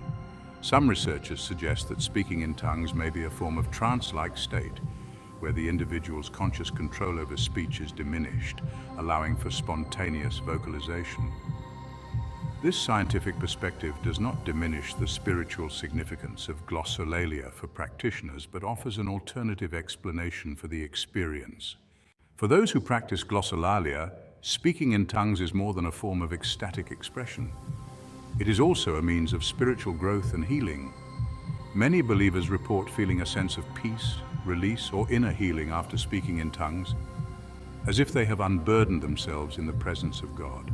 Some researchers suggest that speaking in tongues may be a form of trance-like state, where the individual's conscious control over speech is diminished, allowing for spontaneous vocalization. This scientific perspective does not diminish the spiritual significance of glossolalia for practitioners, but offers an alternative explanation for the experience. For those who practice glossolalia, speaking in tongues is more than a form of ecstatic expression. It is also a means of spiritual growth and healing. Many believers report feeling a sense of peace, release, or inner healing after speaking in tongues, as if they have unburdened themselves in the presence of God.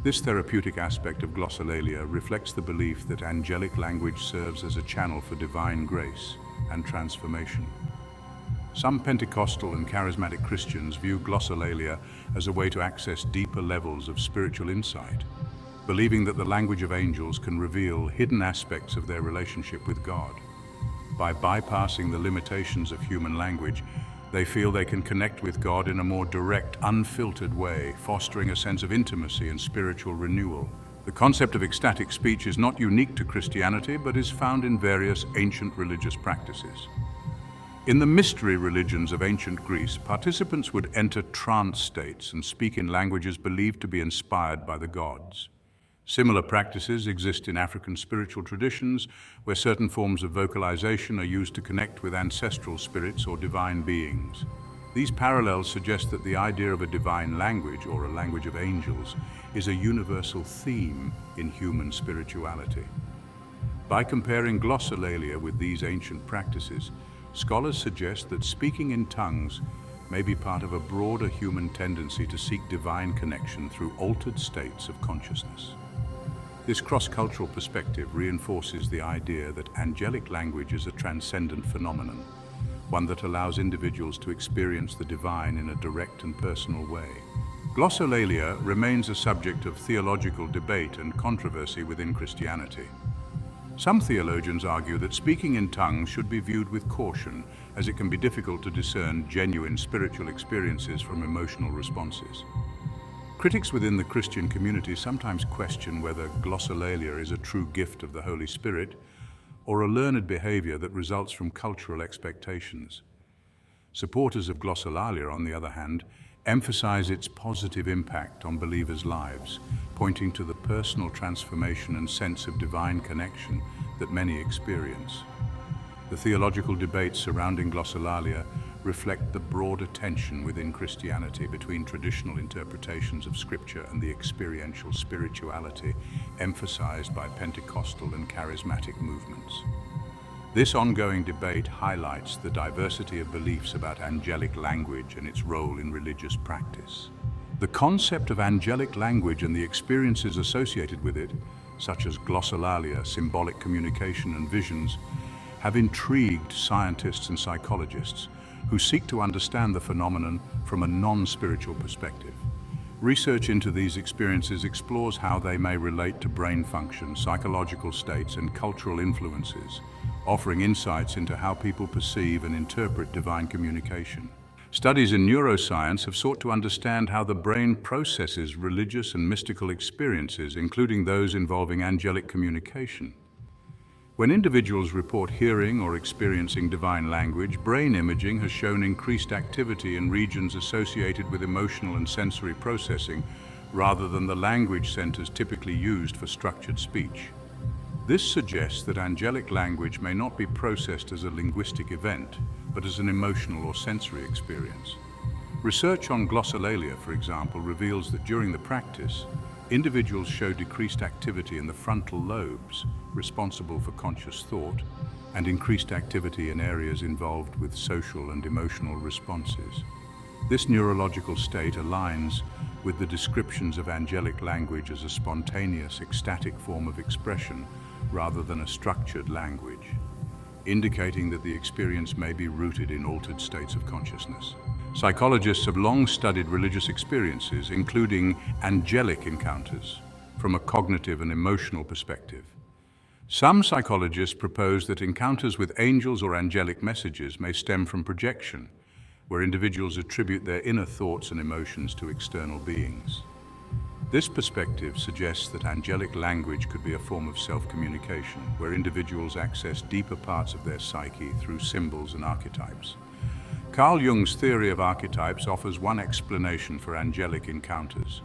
This therapeutic aspect of glossolalia reflects the belief that angelic language serves as a channel for divine grace and transformation. Some Pentecostal and charismatic Christians view glossolalia as a way to access deeper levels of spiritual insight, believing that the language of angels can reveal hidden aspects of their relationship with God. By bypassing the limitations of human language, they feel they can connect with God in a more direct, unfiltered way, fostering a sense of intimacy and spiritual renewal. The concept of ecstatic speech is not unique to Christianity, but is found in various ancient religious practices. In the mystery religions of ancient Greece, participants would enter trance states and speak in languages believed to be inspired by the gods. Similar practices exist in African spiritual traditions, where certain forms of vocalization are used to connect with ancestral spirits or divine beings. These parallels suggest that the idea of a divine language, or a language of angels, is a universal theme in human spirituality. By comparing glossolalia with these ancient practices, scholars suggest that speaking in tongues may be part of a broader human tendency to seek divine connection through altered states of consciousness. This cross-cultural perspective reinforces the idea that angelic language is a transcendent phenomenon, one that allows individuals to experience the divine in a direct and personal way. Glossolalia remains a subject of theological debate and controversy within Christianity. Some theologians argue that speaking in tongues should be viewed with caution, as it can be difficult to discern genuine spiritual experiences from emotional responses. Critics within the Christian community sometimes question whether glossolalia is a true gift of the Holy Spirit or a learned behavior that results from cultural expectations. Supporters of glossolalia, on the other hand, emphasize its positive impact on believers' lives, pointing to the personal transformation and sense of divine connection that many experience. The theological debates surrounding glossolalia reflect the broader tension within Christianity between traditional interpretations of Scripture and the experiential spirituality emphasized by Pentecostal and charismatic movements. This ongoing debate highlights the diversity of beliefs about angelic language and its role in religious practice. The concept of angelic language and the experiences associated with it, such as glossolalia, symbolic communication, and visions, have intrigued scientists and psychologists who seek to understand the phenomenon from a non-spiritual perspective. Research into these experiences explores how they may relate to brain function, psychological states, and cultural influences, offering insights into how people perceive and interpret divine communication. Studies in neuroscience have sought to understand how the brain processes religious and mystical experiences, including those involving angelic communication. When individuals report hearing or experiencing divine language, brain imaging has shown increased activity in regions associated with emotional and sensory processing, rather than the language centers typically used for structured speech. This suggests that angelic language may not be processed as a linguistic event, but as an emotional or sensory experience. Research on glossolalia, for example, reveals that during the practice, individuals show decreased activity in the frontal lobes, responsible for conscious thought, and increased activity in areas involved with social and emotional responses. This neurological state aligns with the descriptions of angelic language as a spontaneous, ecstatic form of expression rather than a structured language, indicating that the experience may be rooted in altered states of consciousness. Psychologists have long studied religious experiences, including angelic encounters, from a cognitive and emotional perspective. Some psychologists propose that encounters with angels or angelic messages may stem from projection, where individuals attribute their inner thoughts and emotions to external beings. This perspective suggests that angelic language could be a form of self-communication, where individuals access deeper parts of their psyche through symbols and archetypes. Carl Jung's theory of archetypes offers one explanation for angelic encounters,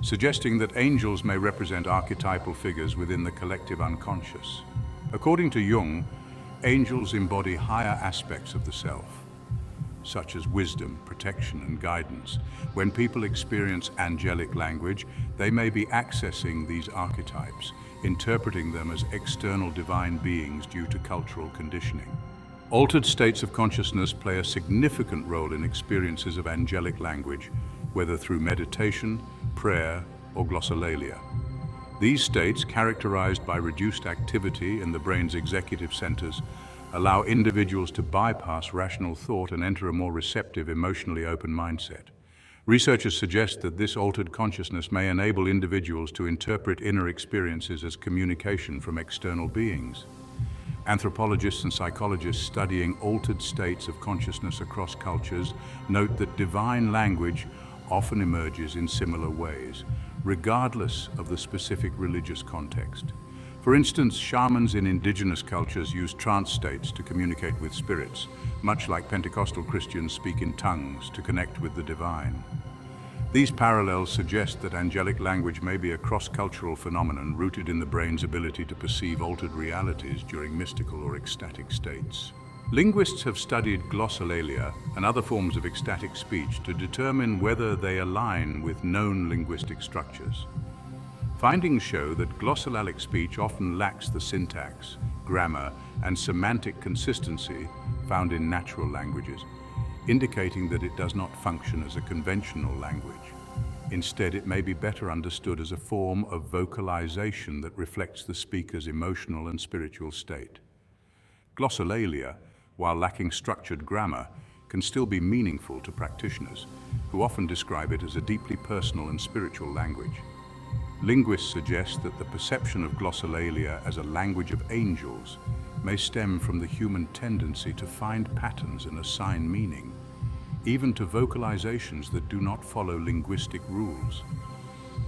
suggesting that angels may represent archetypal figures within the collective unconscious. According to Jung, angels embody higher aspects of the self, such as wisdom, protection, and guidance. When people experience angelic language, they may be accessing these archetypes, interpreting them as external divine beings due to cultural conditioning. Altered states of consciousness play a significant role in experiences of angelic language, whether through meditation, prayer, or glossolalia. These states, characterized by reduced activity in the brain's executive centers, allow individuals to bypass rational thought and enter a more receptive, emotionally open mindset. Researchers suggest that this altered consciousness may enable individuals to interpret inner experiences as communication from external beings. Anthropologists and psychologists studying altered states of consciousness across cultures note that divine language often emerges in similar ways, regardless of the specific religious context. For instance, shamans in indigenous cultures use trance states to communicate with spirits, much like Pentecostal Christians speak in tongues to connect with the divine. These parallels suggest that angelic language may be a cross-cultural phenomenon rooted in the brain's ability to perceive altered realities during mystical or ecstatic states. Linguists have studied glossolalia and other forms of ecstatic speech to determine whether they align with known linguistic structures. Findings show that glossolalic speech often lacks the syntax, grammar, and semantic consistency found in natural languages, indicating that it does not function as a conventional language. Instead, it may be better understood as a form of vocalization that reflects the speaker's emotional and spiritual state. Glossolalia, while lacking structured grammar, can still be meaningful to practitioners, who often describe it as a deeply personal and spiritual language. Linguists suggest that the perception of glossolalia as a language of angels may stem from the human tendency to find patterns and assign meaning, even to vocalizations that do not follow linguistic rules.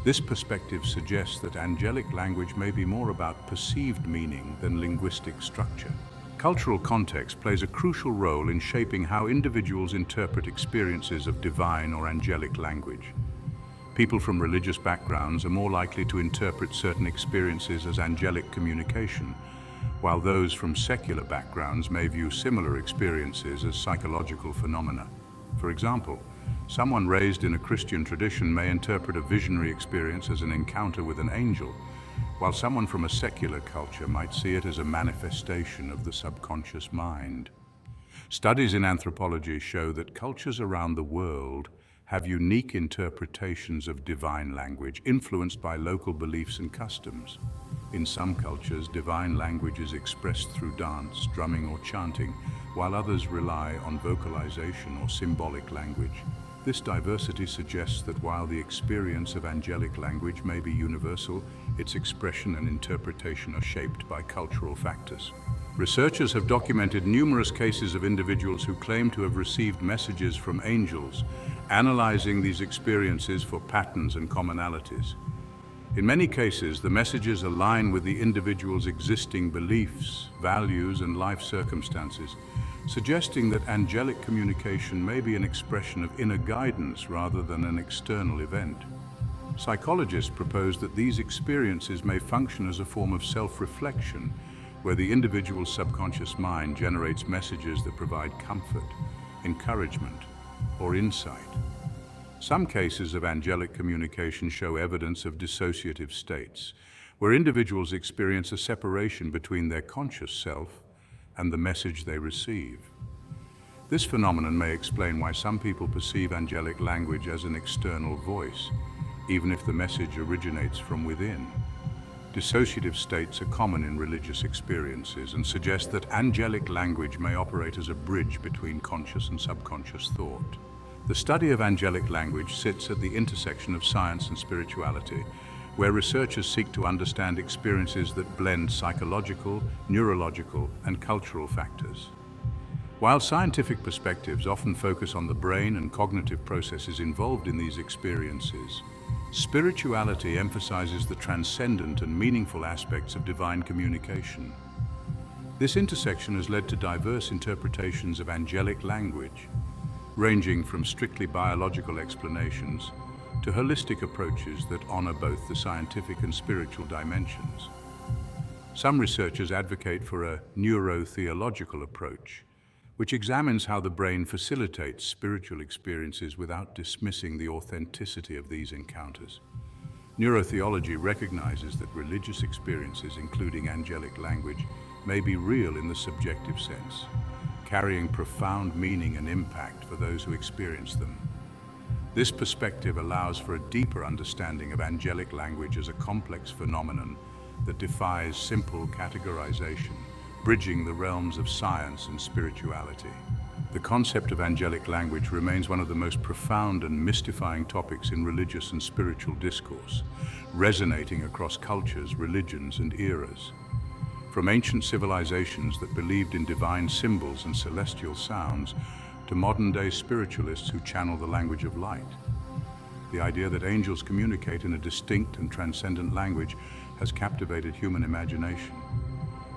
This perspective suggests that angelic language may be more about perceived meaning than linguistic structure. Cultural context plays a crucial role in shaping how individuals interpret experiences of divine or angelic language. People from religious backgrounds are more likely to interpret certain experiences as angelic communication, while those from secular backgrounds may view similar experiences as psychological phenomena. For example, someone raised in a Christian tradition may interpret a visionary experience as an encounter with an angel, while someone from a secular culture might see it as a manifestation of the subconscious mind. Studies in anthropology show that cultures around the world have unique interpretations of divine language influenced by local beliefs and customs. In some cultures, divine language is expressed through dance, drumming, or chanting, while others rely on vocalization or symbolic language. This diversity suggests that while the experience of angelic language may be universal, its expression and interpretation are shaped by cultural factors. Researchers have documented numerous cases of individuals who claim to have received messages from angels, analyzing these experiences for patterns and commonalities. In many cases, the messages align with the individual's existing beliefs, values, and life circumstances, suggesting that angelic communication may be an expression of inner guidance rather than an external event. Psychologists propose that these experiences may function as a form of self-reflection, where the individual's subconscious mind generates messages that provide comfort, encouragement, or insight. Some cases of angelic communication show evidence of dissociative states, where individuals experience a separation between their conscious self and the message they receive. This phenomenon may explain why some people perceive angelic language as an external voice, even if the message originates from within. Dissociative states are common in religious experiences and suggest that angelic language may operate as a bridge between conscious and subconscious thought. The study of angelic language sits at the intersection of science and spirituality, where researchers seek to understand experiences that blend psychological, neurological, and cultural factors. While scientific perspectives often focus on the brain and cognitive processes involved in these experiences, spirituality emphasizes the transcendent and meaningful aspects of divine communication. This intersection has led to diverse interpretations of angelic language, ranging from strictly biological explanations to holistic approaches that honor both the scientific and spiritual dimensions. Some researchers advocate for a neurotheological approach, which examines how the brain facilitates spiritual experiences without dismissing the authenticity of these encounters. Neurotheology recognizes that religious experiences, including angelic language, may be real in the subjective sense, carrying profound meaning and impact for those who experience them. This perspective allows for a deeper understanding of angelic language as a complex phenomenon that defies simple categorization, bridging the realms of science and spirituality. The concept of angelic language remains one of the most profound and mystifying topics in religious and spiritual discourse, resonating across cultures, religions, and eras. From ancient civilizations that believed in divine symbols and celestial sounds, to modern-day spiritualists who channel the language of light. The idea that angels communicate in a distinct and transcendent language has captivated human imagination.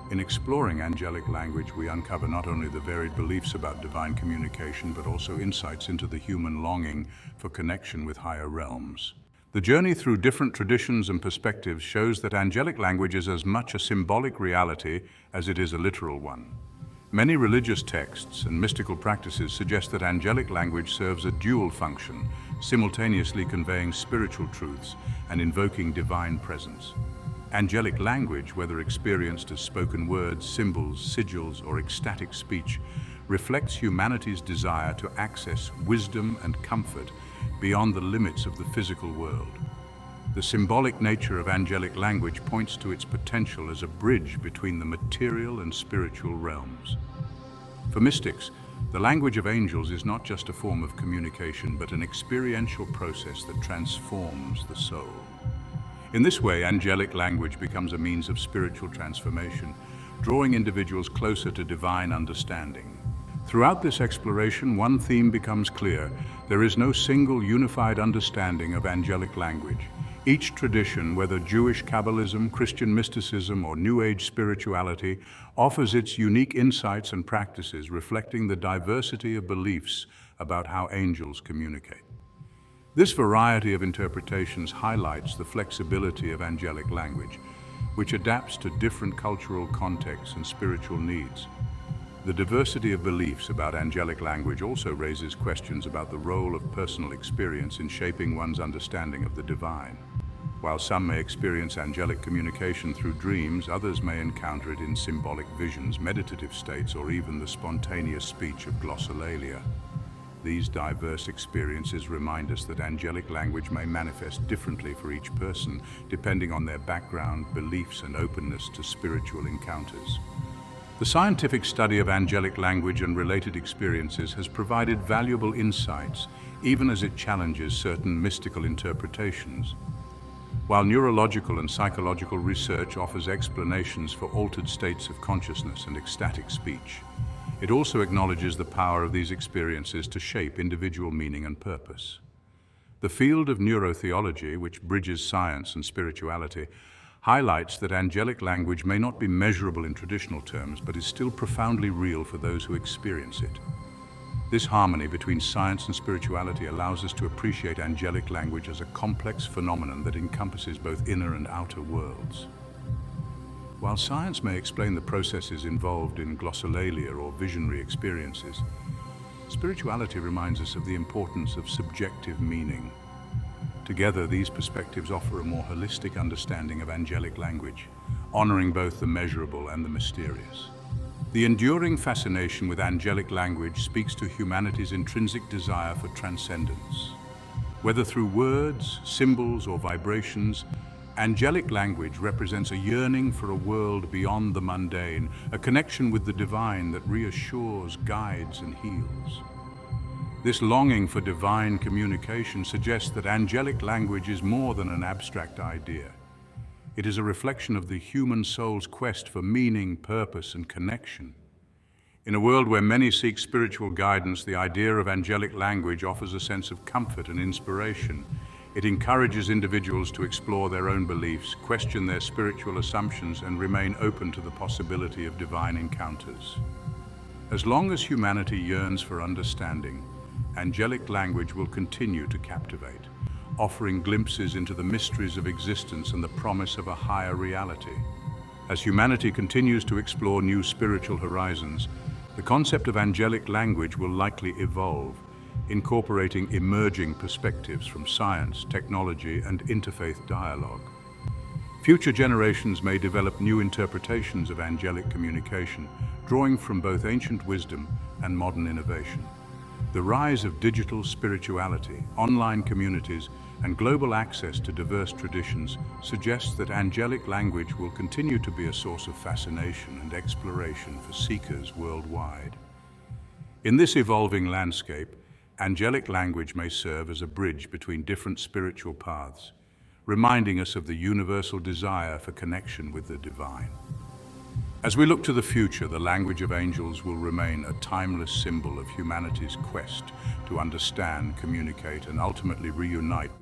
In exploring angelic language, we uncover not only the varied beliefs about divine communication, but also insights into the human longing for connection with higher realms. The journey through different traditions and perspectives shows that angelic language is as much a symbolic reality as it is a literal one. Many religious texts and mystical practices suggest that angelic language serves a dual function, simultaneously conveying spiritual truths and invoking divine presence. Angelic language, whether experienced as spoken words, symbols, sigils, or ecstatic speech, reflects humanity's desire to access wisdom and comfort beyond the limits of the physical world. The symbolic nature of angelic language points to its potential as a bridge between the material and spiritual realms. For mystics, the language of angels is not just a form of communication, but an experiential process that transforms the soul. In this way, angelic language becomes a means of spiritual transformation, drawing individuals closer to divine understanding. Throughout this exploration, one theme becomes clear: there is no single unified understanding of angelic language. Each tradition, whether Jewish Kabbalism, Christian mysticism, or New Age spirituality, offers its unique insights and practices, reflecting the diversity of beliefs about how angels communicate. This variety of interpretations highlights the flexibility of angelic language, which adapts to different cultural contexts and spiritual needs. The diversity of beliefs about angelic language also raises questions about the role of personal experience in shaping one's understanding of the divine. While some may experience angelic communication through dreams, others may encounter it in symbolic visions, meditative states, or even the spontaneous speech of glossolalia. These diverse experiences remind us that angelic language may manifest differently for each person, depending on their background, beliefs, and openness to spiritual encounters. The scientific study of angelic language and related experiences has provided valuable insights, even as it challenges certain mystical interpretations. While neurological and psychological research offers explanations for altered states of consciousness and ecstatic speech, it also acknowledges the power of these experiences to shape individual meaning and purpose. The field of neurotheology, which bridges science and spirituality, highlights that angelic language may not be measurable in traditional terms, but is still profoundly real for those who experience it. This harmony between science and spirituality allows us to appreciate angelic language as a complex phenomenon that encompasses both inner and outer worlds. While science may explain the processes involved in glossolalia or visionary experiences, spirituality reminds us of the importance of subjective meaning. Together, these perspectives offer a more holistic understanding of angelic language, honoring both the measurable and the mysterious. The enduring fascination with angelic language speaks to humanity's intrinsic desire for transcendence. Whether through words, symbols, or vibrations, angelic language represents a yearning for a world beyond the mundane, a connection with the divine that reassures, guides, and heals. This longing for divine communication suggests that angelic language is more than an abstract idea. It is a reflection of the human soul's quest for meaning, purpose, and connection. In a world where many seek spiritual guidance, the idea of angelic language offers a sense of comfort and inspiration. It encourages individuals to explore their own beliefs, question their spiritual assumptions, and remain open to the possibility of divine encounters. As long as humanity yearns for understanding, angelic language will continue to captivate, offering glimpses into the mysteries of existence and the promise of a higher reality. As humanity continues to explore new spiritual horizons, the concept of angelic language will likely evolve, incorporating emerging perspectives from science, technology, and interfaith dialogue. Future generations may develop new interpretations of angelic communication, drawing from both ancient wisdom and modern innovation. The rise of digital spirituality, online communities, and global access to diverse traditions suggests that angelic language will continue to be a source of fascination and exploration for seekers worldwide. In this evolving landscape, angelic language may serve as a bridge between different spiritual paths, reminding us of the universal desire for connection with the divine. As we look to the future, the language of angels will remain a timeless symbol of humanity's quest to understand, communicate, and ultimately reunite